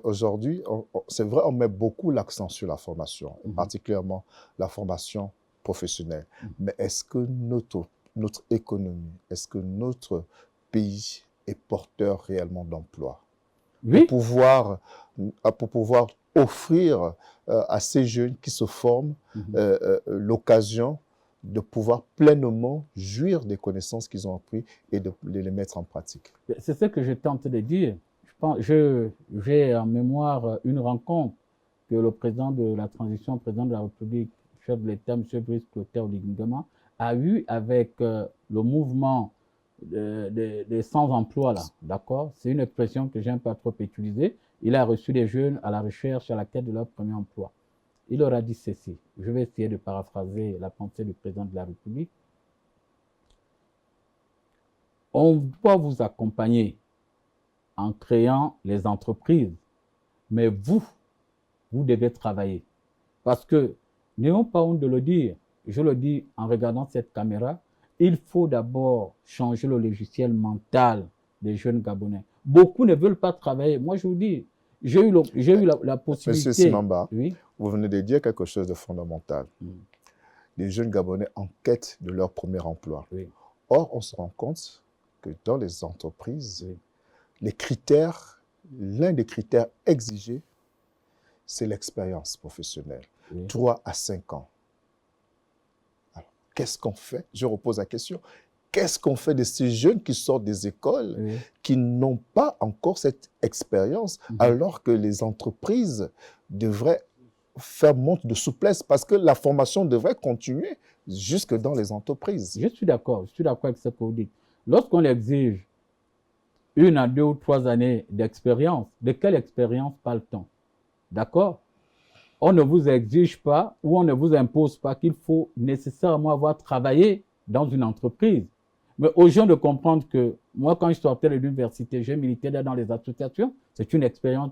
aujourd'hui, c'est vrai, on met beaucoup l'accent sur la formation, particulièrement la formation professionnelle. Mais est-ce que notre économie, est-ce que notre pays est porteur réellement d'emploi? Oui. pour pouvoir offrir à ces jeunes qui se forment l'occasion de pouvoir pleinement jouir des connaissances qu'ils ont apprises et de les mettre en pratique. C'est ce que je tente de dire. J'ai en mémoire une rencontre que le président de la transition, président de la République, chef de l'État, M. Brice Clotaire Oligui Nguema, a eu avec le mouvement des sans-emploi, là, d'accord? C'est une expression que j'aime pas trop utiliser. Il a reçu des jeunes à la recherche, à la quête de leur premier emploi. Il leur a dit ceci. Je vais essayer de paraphraser la pensée du président de la République. On doit vous accompagner en créant les entreprises, mais vous devez travailler. Parce que, n'ayons pas honte de le dire, je le dis en regardant cette caméra, il faut d'abord changer le logiciel mental des jeunes Gabonais. Beaucoup ne veulent pas travailler. Moi, je vous dis, j'ai eu la possibilité... Monsieur Simamba, oui? Vous venez de dire quelque chose de fondamental. Les jeunes Gabonais en quête de leur premier emploi. Oui. Or, on se rend compte que dans les entreprises, les l'un des critères exigés, c'est l'expérience professionnelle. 3 à 5 ans. Alors, qu'est-ce qu'on fait? Je repose la question. Qu'est-ce qu'on fait de ces jeunes qui sortent des écoles, qui n'ont pas encore cette expérience, alors que les entreprises devraient faire montre de souplesse, parce que la formation devrait continuer jusque dans les entreprises. Je suis d'accord avec ce que vous dites. Lorsqu'on exige 1 à 2 ou 3 années d'expérience, de quelle expérience parle-t-on? D'accord? On ne vous exige pas ou on ne vous impose pas qu'il faut nécessairement avoir travaillé dans une entreprise. Mais aux gens de comprendre que moi, quand je sortais de l'université, j'ai milité dans les associations, c'est une expérience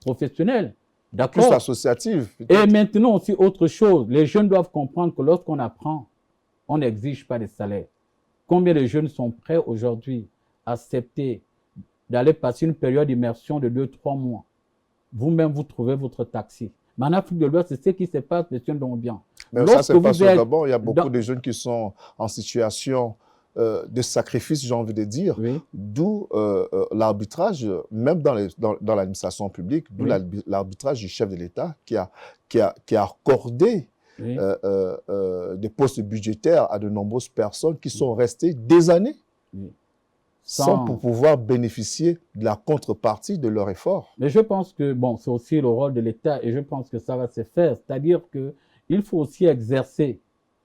professionnelle. D'accord? Plus associative. Et maintenant aussi autre chose, les jeunes doivent comprendre que lorsqu'on apprend, on n'exige pas de salaire. Combien de jeunes sont prêts aujourd'hui à accepter d'aller passer une période d'immersion de 2-3 mois? Vous-même, vous trouvez votre taxi. Mais en Afrique de l'Ouest, c'est ce qui se passe, monsieur Ndombian. Mais ça, c'est pas au Gabon. Il y a beaucoup de jeunes qui sont en situation de sacrifice, j'ai envie de dire. D'où l'arbitrage, même dans l'administration publique, d'où l'arbitrage du chef de l'État qui a accordé des postes budgétaires à de nombreuses personnes qui sont restées des années sans pour pouvoir bénéficier de la contrepartie de leur effort. Mais je pense que, bon, c'est aussi le rôle de l'État et je pense que ça va se faire. C'est-à-dire qu'il faut aussi exercer,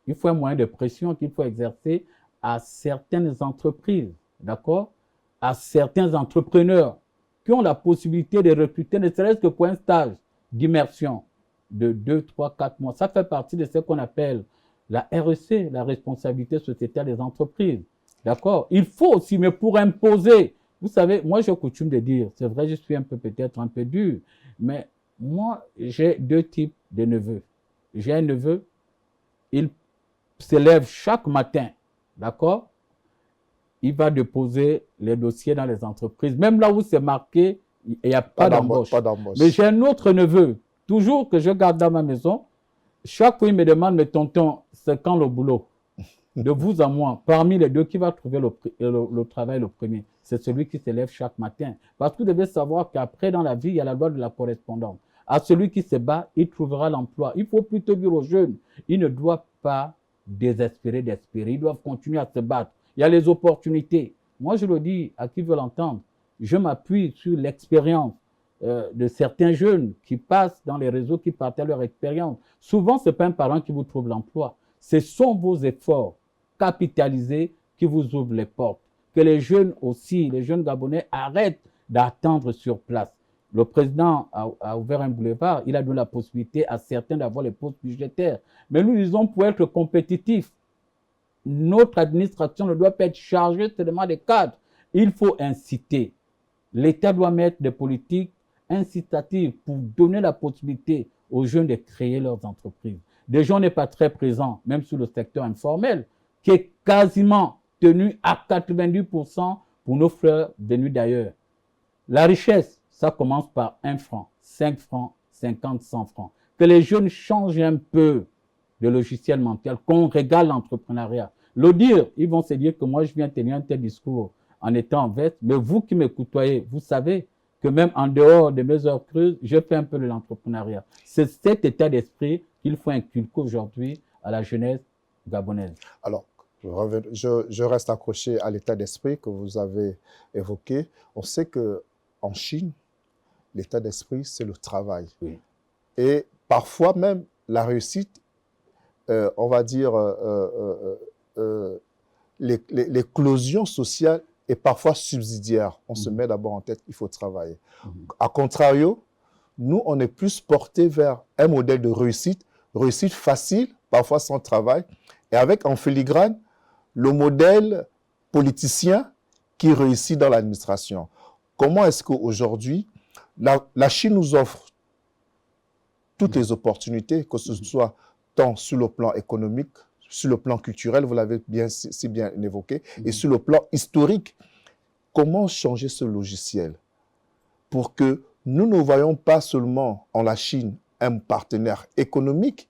il faut un moyen de pression qu'il faut exercer à certaines entreprises, d'accord? À certains entrepreneurs qui ont la possibilité de recruter, ne serait-ce que pour un stage d'immersion de 2, 3, 4 mois. Ça fait partie de ce qu'on appelle la REC, la responsabilité sociétale des entreprises. D'accord? Il faut aussi, mais pour imposer, vous savez, moi j'ai coutume de dire, c'est vrai, je suis peut-être un peu dur, mais moi j'ai 2 types de neveux. J'ai un neveu, il se lève chaque matin, d'accord? Il va déposer les dossiers dans les entreprises, même là où c'est marqué, il n'y a pas d'embauche. Mais j'ai un autre neveu, toujours que je garde dans ma maison, chaque fois il me demande, mais tonton, c'est quand le boulot? De vous à moi, parmi les 2, qui va trouver le travail le premier? C'est celui qui se lève chaque matin. Parce que vous devez savoir qu'après, dans la vie, il y a la loi de la correspondance. À celui qui se bat, il trouvera l'emploi. Il faut plutôt dire aux jeunes, ils ne doivent pas désespérer d'espérer. Ils doivent continuer à se battre. Il y a les opportunités. Moi, je le dis à qui veut l'entendre. Je m'appuie sur l'expérience de certains jeunes qui passent dans les réseaux, qui partagent leur expérience. Souvent, ce n'est pas un parent qui vous trouve l'emploi. Ce sont vos efforts capitalisés qui vous ouvrent les portes. Que les jeunes aussi, les jeunes Gabonais, arrêtent d'attendre sur place. Le président a ouvert un boulevard, il a donné la possibilité à certains d'avoir les postes budgétaires. Mais nous disons, pour être compétitifs, notre administration ne doit pas être chargée seulement des cadres. Il faut inciter. L'État doit mettre des politiques incitatives pour donner la possibilité aux jeunes de créer leurs entreprises. Des gens n'est pas très présents, même sur le secteur informel, qui est quasiment tenu à 90% pour nos frères venus d'ailleurs. La richesse, ça commence par 1 franc, 5 francs, 50, 100 francs. Que les jeunes changent un peu de logiciel mental, qu'on régale l'entrepreneuriat. Le dire, ils vont se dire que moi je viens tenir un tel discours en étant en veste. Mais vous qui me côtoyez, vous savez que même en dehors de mes heures creuses, je fais un peu de l'entrepreneuriat. C'est cet état d'esprit qu'il faut inculquer aujourd'hui à la jeunesse gabonaise. Alors, je reste accroché à l'état d'esprit que vous avez évoqué. On sait qu'en Chine, l'état d'esprit, c'est le travail. Oui. Et parfois même, la réussite, on va dire, l'éclosion sociale est parfois subsidiaire. On se met d'abord en tête qu'il faut travailler. A contrario, nous, on est plus porté vers un modèle de réussite facile, parfois sans travail, et avec en filigrane le modèle politicien qui réussit dans l'administration. Comment est-ce qu'aujourd'hui, la Chine nous offre toutes les opportunités, que ce soit tant sur le plan économique, sur le plan culturel, vous l'avez si bien évoqué, et sur le plan historique. Comment changer ce logiciel pour que nous ne voyons pas seulement en la Chine un partenaire économique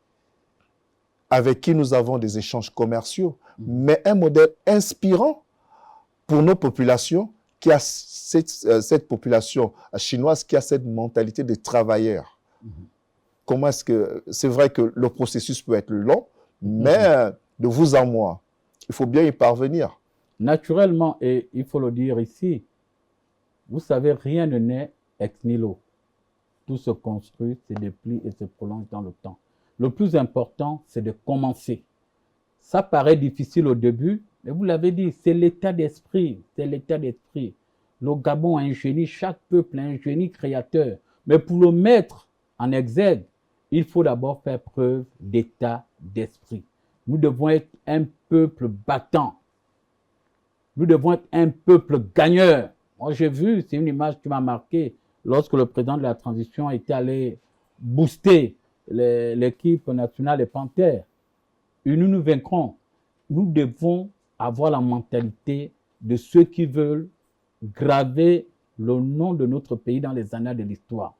avec qui nous avons des échanges commerciaux, mais un modèle inspirant pour nos populations, qui a cette population chinoise qui a cette mentalité de travailleur. Comment est-ce que... C'est vrai que le processus peut être long, mais de vous à moi, il faut bien y parvenir. Naturellement, et il faut le dire ici, vous savez, rien ne naît ex nihilo. Tout se construit, se déplie et se prolonge dans le temps. Le plus important, c'est de commencer. Ça paraît difficile au début, mais vous l'avez dit, c'est l'état d'esprit. C'est l'état d'esprit. Le Gabon a un génie, chaque peuple a un génie créateur. Mais pour le mettre en exergue, il faut d'abord faire preuve d'état d'esprit. Nous devons être un peuple battant. Nous devons être un peuple gagneur. Moi, j'ai vu, c'est une image qui m'a marqué, lorsque le président de la transition était allé booster l'équipe nationale des Panthères. Et nous nous vaincrons. Nous devons avoir la mentalité de ceux qui veulent graver le nom de notre pays dans les annales de l'histoire.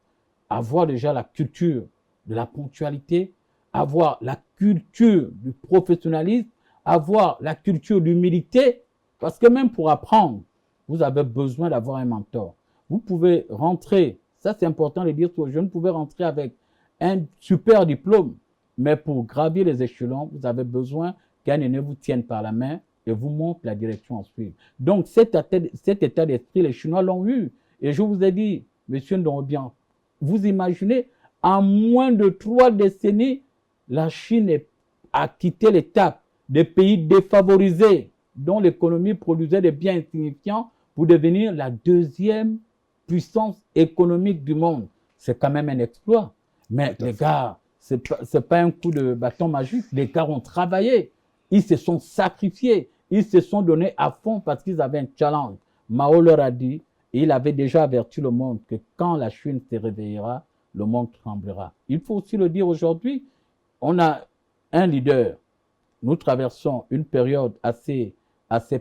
Avoir déjà la culture de la ponctualité, avoir la culture du professionnalisme, avoir la culture d'humilité, parce que même pour apprendre, vous avez besoin d'avoir un mentor. Vous pouvez rentrer, ça c'est important de dire aux jeunes, vous pouvez rentrer avec un super diplôme, mais pour gravir les échelons, vous avez besoin qu'un aîné vous tienne par la main et vous montre la direction à suivre. Donc cet état d'esprit, les Chinois l'ont eu. Et je vous ai dit, monsieur Ndongobian, vous imaginez, en moins de 3 décennies, la Chine a quitté l'étape des pays défavorisés dont l'économie produisait des biens insignifiants pour devenir la 2e puissance économique du monde. C'est quand même un exploit. Mais les gars, c'est pas un coup de bâton magique. Les gars ont travaillé. Ils se sont sacrifiés. Ils se sont donnés à fond parce qu'ils avaient un challenge. Mao leur a dit, et il avait déjà averti le monde que quand la Chine se réveillera, le monde tremblera. Il faut aussi le dire aujourd'hui, on a un leader. Nous traversons une période assez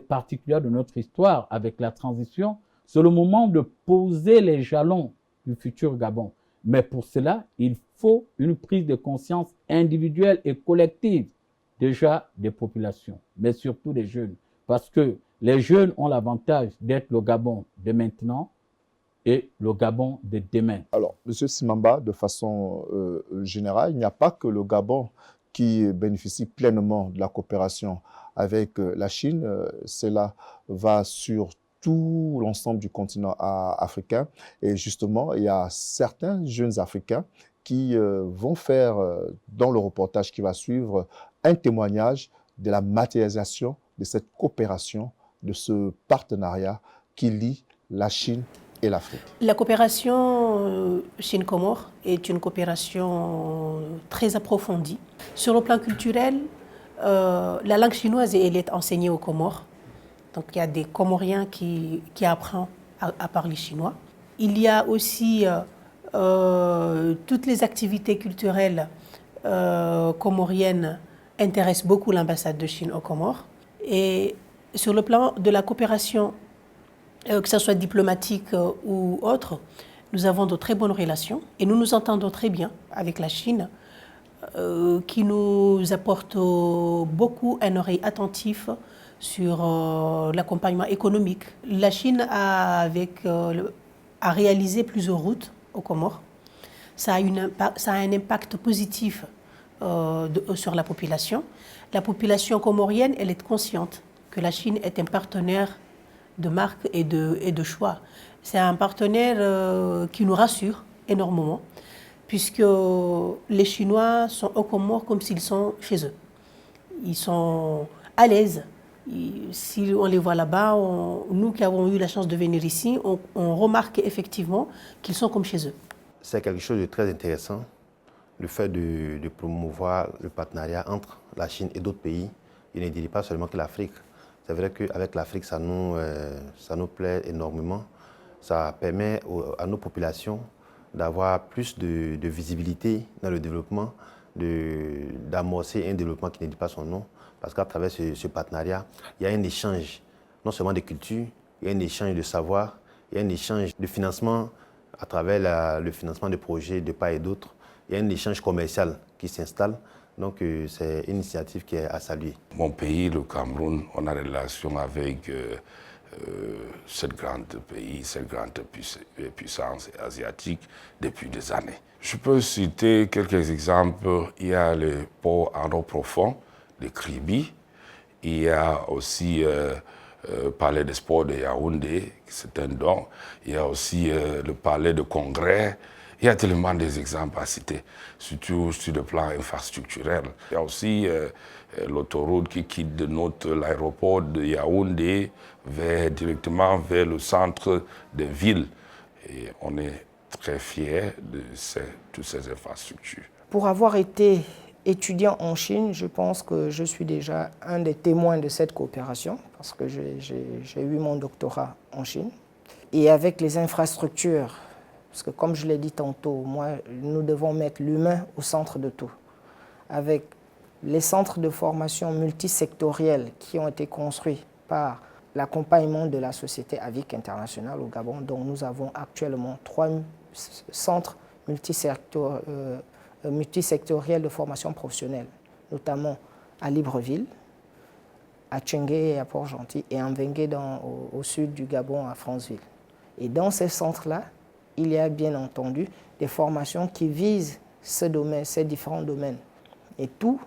particulière de notre histoire avec la transition. C'est le moment de poser les jalons du futur Gabon. Mais pour cela, il faut une prise de conscience individuelle et collective, déjà des populations, mais surtout des jeunes. Parce que les jeunes ont l'avantage d'être le Gabon de maintenant et le Gabon de demain. Alors, M. Simamba, de façon générale, il n'y a pas que le Gabon qui bénéficie pleinement de la coopération avec la Chine. Cela va sur tout l'ensemble du continent africain. Et justement, il y a certains jeunes Africains qui vont faire, dans le reportage qui va suivre, un témoignage de la matérialisation de cette coopération, de ce partenariat qui lie la Chine et l'Afrique. La coopération Chine-Comores est une coopération très approfondie. Sur le plan culturel, la langue chinoise elle est enseignée aux Comores. Donc il y a des Comoriens qui apprennent à parler chinois. Il y a aussi toutes les activités culturelles comoriennes intéressent beaucoup l'ambassade de Chine aux Comores. Et sur le plan de la coopération, que ce soit diplomatique ou autre, nous avons de très bonnes relations et nous nous entendons très bien avec la Chine, qui nous apporte beaucoup un oreille attentif sur l'accompagnement économique. La Chine a réalisé plusieurs routes aux Comores. Ça a un impact positif sur la population. La population comorienne, elle est consciente que la Chine est un partenaire de marque et de choix. C'est un partenaire qui nous rassure énormément, puisque les Chinois sont aux Comores comme s'ils sont chez eux. Ils sont à l'aise. Si on les voit là-bas, nous qui avons eu la chance de venir ici, on remarque effectivement qu'ils sont comme chez eux. C'est quelque chose de très intéressant, le fait de promouvoir le partenariat entre la Chine et d'autres pays. Il ne dit pas seulement que l'Afrique. C'est vrai qu'avec l'Afrique, ça nous plaît énormément. Ça permet à nos populations d'avoir plus de visibilité dans le développement, d'amorcer un développement qui ne dit pas son nom. Parce qu'à travers ce partenariat, il y a un échange, non seulement de culture, il y a un échange de savoir, il y a un échange de financement à travers le financement de projets de part et d'autre. Il y a un échange commercial qui s'installe. Donc c'est une initiative qui est à saluer. Mon pays, le Cameroun, on a des relations avec cette grande pays, cette grande puissance asiatique depuis des années. Je peux citer quelques exemples. Il y a le port en eau profonde de Kribi. Il y a aussi palais des sports de Yaoundé, c'est un don. Il y a aussi le palais de Congrès. Il y a tellement des exemples à citer, surtout sur le plan infrastructurel. Il y a aussi l'autoroute qui quitte de l'aéroport de Yaoundé directement vers le centre des villes. Et on est très fiers de toutes ces infrastructures. Pour avoir été étudiant en Chine, je pense que je suis déjà un des témoins de cette coopération, parce que j'ai eu mon doctorat en Chine. Et avec les infrastructures, parce que comme je l'ai dit tantôt, nous devons mettre l'humain au centre de tout. Avec les centres de formation multisectoriels qui ont été construits par l'accompagnement de la Société Avic Internationale au Gabon, dont nous avons actuellement 3 centres multisectoriels de formation professionnelle, notamment à Libreville, à Tchengué et à Port-Gentil, et à Mbengue au sud du Gabon, à Franceville. Et dans ces centres-là, il y a bien entendu des formations qui visent ces différents domaines. Et tout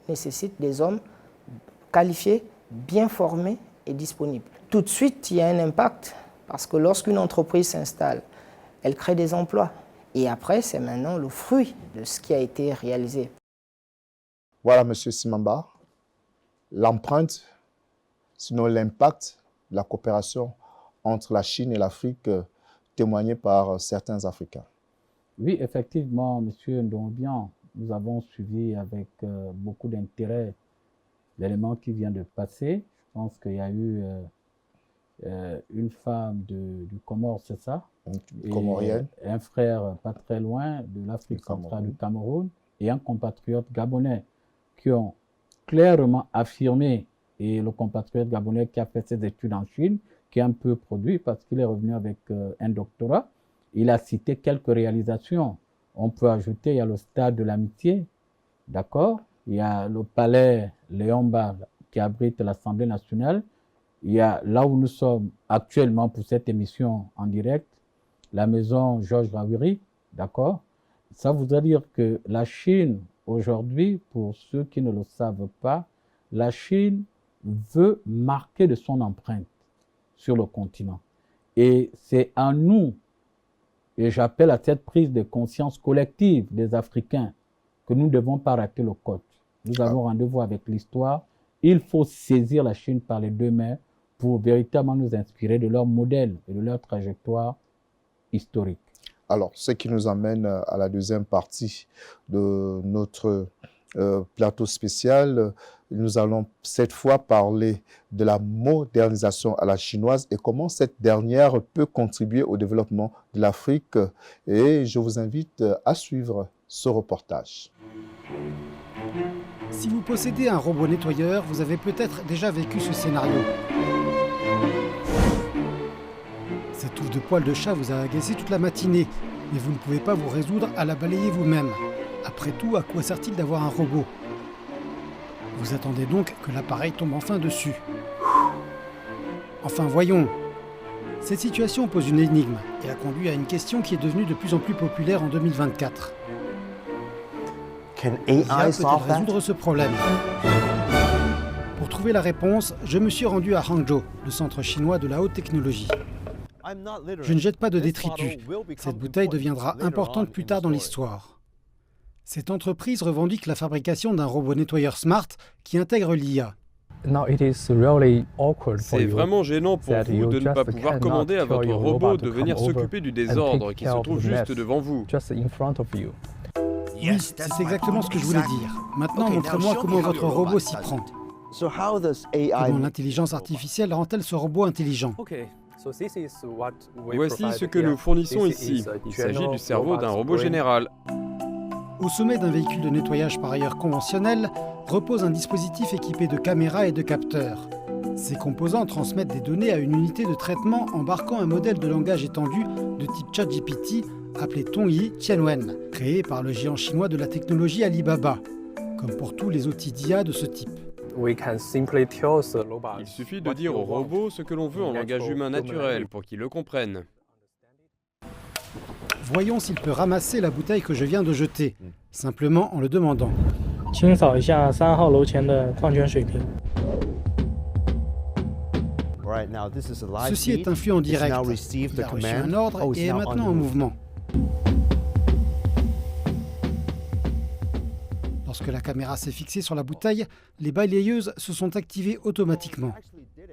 nécessite des hommes qualifiés, bien formés et disponibles. Tout de suite, il y a un impact, parce que lorsqu'une entreprise s'installe, elle crée des emplois. Et après, c'est maintenant le fruit de ce qui a été réalisé. Voilà, M. Simamba, l'empreinte, sinon l'impact de la coopération entre la Chine et l'Afrique témoignée par certains Africains. Oui, effectivement, M. Ndombian, nous avons suivi avec beaucoup d'intérêt l'élément qui vient de passer. Je pense qu'il y a eu une femme du Comore, c'est ça? Comorienne. Et un frère pas très loin de l'Afrique centrale, du Cameroun, et un compatriote gabonais qui ont clairement affirmé, et le compatriote gabonais qui a fait ses études en Chine, qui est un peu produit parce qu'il est revenu avec un doctorat. Il a cité quelques réalisations. On peut ajouter, il y a le stade de l'amitié, d'accord? Il y a le palais Léomba qui abrite l'Assemblée nationale. Il y a là où nous sommes actuellement pour cette émission en direct, la maison Georges Rawiri, d'accord? Ça voudrait dire que la Chine, aujourd'hui, pour ceux qui ne le savent pas, la Chine veut marquer de son empreinte sur le continent. Et c'est à nous, et j'appelle à cette prise de conscience collective des Africains, que nous ne devons pas rater le coche. Nous avons rendez-vous avec l'histoire. Il faut saisir la Chine par les deux mains pour véritablement nous inspirer de leur modèle et de leur trajectoire historique. Alors, ce qui nous amène à la deuxième partie de notre plateau spécial. Nous allons cette fois parler de la modernisation à la chinoise et comment cette dernière peut contribuer au développement de l'Afrique. Et je vous invite à suivre ce reportage. Si vous possédez un robot nettoyeur, vous avez peut-être déjà vécu ce scénario. Cette touffe de poils de chat vous a agacé toute la matinée, mais vous ne pouvez pas vous résoudre à la balayer vous-même. Après tout, à quoi sert-il d'avoir un robot ? Vous attendez donc que l'appareil tombe enfin dessus. Enfin, voyons. Cette situation pose une énigme et a conduit à une question qui est devenue de plus en plus populaire en 2024. L'IA peut-elle résoudre ce problème? Pour trouver la réponse, je me suis rendu à Hangzhou, le centre chinois de la haute technologie. Je ne jette pas de détritus. Cette bouteille deviendra importante plus tard dans l'histoire. Cette entreprise revendique la fabrication d'un robot nettoyeur smart qui intègre l'IA. C'est vraiment gênant pour vous de ne pas pouvoir commander à votre robot de venir s'occuper du désordre qui se trouve juste devant vous. Oui, c'est exactement ce que je voulais dire. Maintenant, montrez-moi comment votre robot s'y prend. Comment l'intelligence artificielle rend-elle ce robot intelligent? Voici ce que nous fournissons ici. Il s'agit du cerveau d'un robot général. Au sommet d'un véhicule de nettoyage par ailleurs conventionnel repose un dispositif équipé de caméras et de capteurs. Ces composants transmettent des données à une unité de traitement embarquant un modèle de langage étendu de type ChatGPT appelé Tongyi Tianwen, créé par le géant chinois de la technologie Alibaba, comme pour tous les outils d'IA de ce type. Il suffit de dire au robot ce que l'on veut en langage humain naturel pour qu'il le comprenne. Voyons s'il peut ramasser la bouteille que je viens de jeter, simplement en le demandant. Ceci est un flux en direct. Il a reçu un ordre et est maintenant en mouvement. Lorsque la caméra s'est fixée sur la bouteille, les balayeuses se sont activées automatiquement.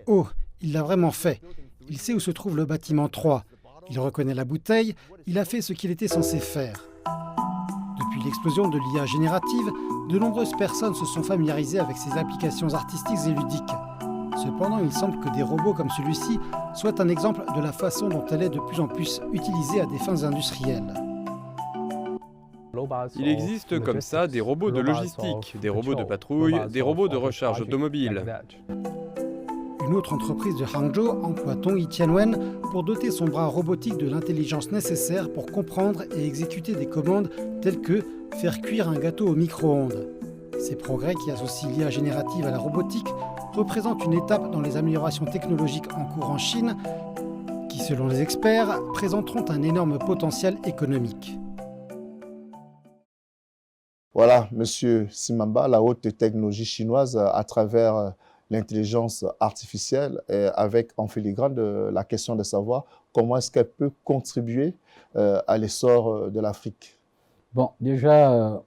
Oh, il l'a vraiment fait. Il sait où se trouve le bâtiment 3. Il reconnaît la bouteille, il a fait ce qu'il était censé faire. Depuis l'explosion de l'IA générative, de nombreuses personnes se sont familiarisées avec ces applications artistiques et ludiques. Cependant, il semble que des robots comme celui-ci soient un exemple de la façon dont elle est de plus en plus utilisée à des fins industrielles. Il existe comme ça des robots de logistique, des robots de patrouille, des robots de recharge automobile. Une autre entreprise de Hangzhou emploie Tongyi Tianwen pour doter son bras robotique de l'intelligence nécessaire pour comprendre et exécuter des commandes telles que faire cuire un gâteau au micro-ondes. Ces progrès qui associent l'IA générative à la robotique représentent une étape dans les améliorations technologiques en cours en Chine qui, selon les experts, présenteront un énorme potentiel économique. Voilà, Monsieur Simamba, la haute technologie chinoise à travers l'intelligence artificielle, et avec en filigrane la question de savoir comment est-ce qu'elle peut contribuer à l'essor de l'Afrique. Bon, déjà,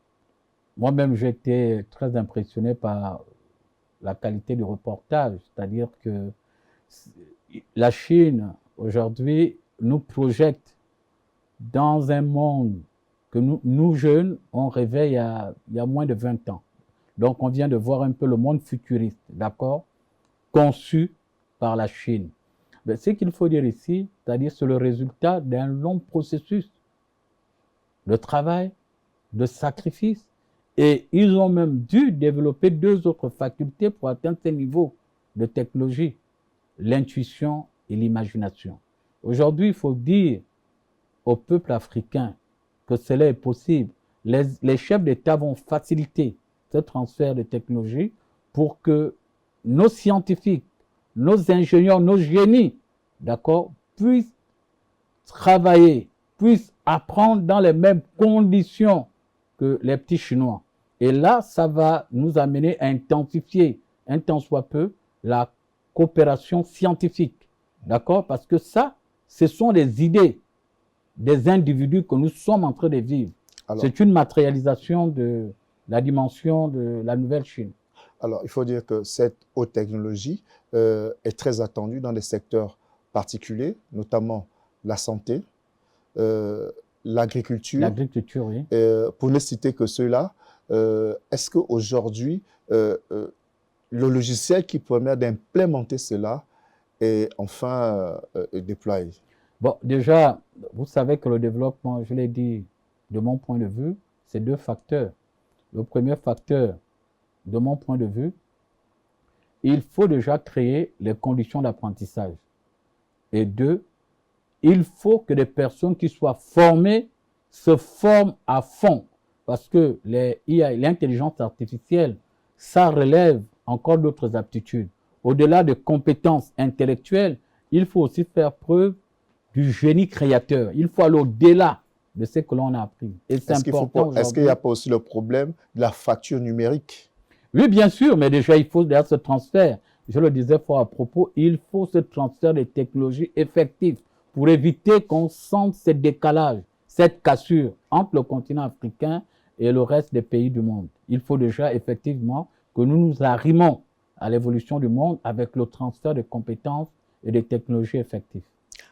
moi-même, j'ai été très impressionné par la qualité du reportage, c'est-à-dire que la Chine, aujourd'hui, nous projette dans un monde que nous jeunes, on rêvait il y a moins de 20 ans. Donc, on vient de voir un peu le monde futuriste, d'accord, conçu par la Chine. Mais ce qu'il faut dire ici, c'est-à-dire c'est le résultat d'un long processus de travail, de sacrifice, et ils ont même dû développer 2 autres facultés pour atteindre ces niveaux de technologie, l'intuition et l'imagination. Aujourd'hui, il faut dire au peuple africain que cela est possible. Les chefs d'État vont faciliter ce transfert de technologie pour que nos scientifiques, nos ingénieurs, nos génies, d'accord, puissent travailler, puissent apprendre dans les mêmes conditions que les petits Chinois. Et là, ça va nous amener à intensifier, un tant soit peu, la coopération scientifique, d'accord, parce que ça, ce sont des idées des individus que nous sommes en train de vivre. C'est une matérialisation de la dimension de la nouvelle Chine. Alors, il faut dire que cette haute technologie est très attendue dans des secteurs particuliers, notamment la santé, l'agriculture. L'agriculture, oui. Pour ne citer que ceux-là, est-ce qu'aujourd'hui, le logiciel qui permet d'implémenter cela est enfin déployé? Bon, déjà, vous savez que le développement, je l'ai dit, de mon point de vue, c'est 2 facteurs. Le premier facteur, de mon point de vue, il faut déjà créer les conditions d'apprentissage. Et 2, il faut que les personnes qui soient formées se forment à fond. Parce que l'IA, l'intelligence artificielle, ça relève encore d'autres aptitudes. au-delà des compétences intellectuelles, il faut aussi faire preuve du génie créateur. Il faut aller au-delà de ce que l'on a appris. Et c'est important. Est-ce qu'il n'y a pas aussi le problème de la fracture numérique? Oui, bien sûr, mais déjà, il faut derrière ce transfert. Je le disais fort à propos, il faut ce transfert de technologies effectif pour éviter qu'on sente ce décalage, cette cassure entre le continent africain et le reste des pays du monde. Il faut déjà effectivement que nous nous arrimons à l'évolution du monde avec le transfert de compétences et de technologies effectives.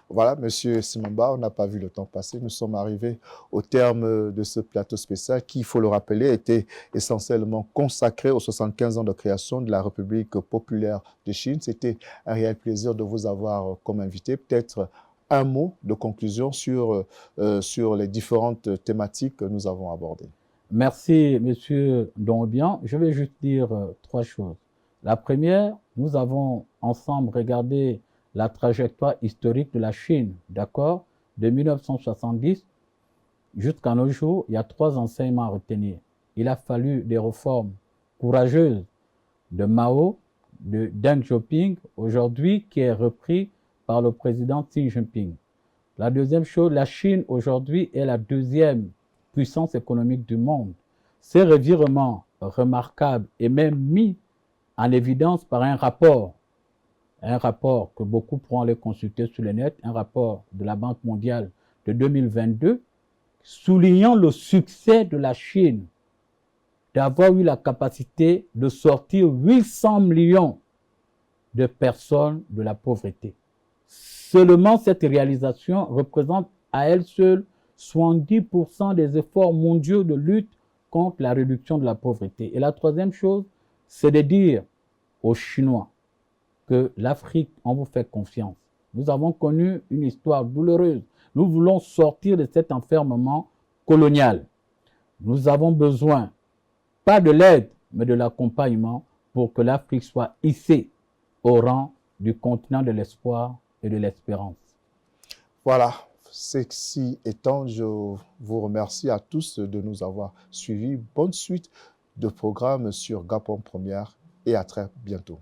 Voilà, Monsieur Simamba, on n'a pas vu le temps passer. Nous sommes arrivés au terme de ce plateau spécial qui, il faut le rappeler, était essentiellement consacré aux 75 ans de création de la République populaire de Chine. C'était un réel plaisir de vous avoir comme invité. Peut-être un mot de conclusion sur les différentes thématiques que nous avons abordées. Merci, Monsieur Donbian. Je vais juste dire trois choses. La première, nous avons ensemble regardé la trajectoire historique de la Chine, d'accord, de 1970 jusqu'à nos jours. Il y a trois enseignements à retenir. Il a fallu des réformes courageuses de Mao, de Deng Xiaoping, aujourd'hui qui est repris par le président Xi Jinping. La deuxième chose, la Chine aujourd'hui est la deuxième puissance économique du monde. Ces revirements remarquables est même mis en évidence par un rapport que beaucoup pourront aller consulter sur le net, un rapport de la Banque mondiale de 2022, soulignant le succès de la Chine d'avoir eu la capacité de sortir 800 millions de personnes de la pauvreté. Seulement cette réalisation représente à elle seule 70% des efforts mondiaux de lutte contre la réduction de la pauvreté. Et la troisième chose, c'est de dire aux Chinois que l'Afrique, on vous fait confiance. Nous avons connu une histoire douloureuse. Nous voulons sortir de cet enfermement colonial. Nous avons besoin, pas de l'aide, mais de l'accompagnement pour que l'Afrique soit hissée au rang du continent de l'espoir et de l'espérance. Voilà, ceci étant, je vous remercie à tous de nous avoir suivis. Bonne suite de programme sur Gabon Première et à très bientôt.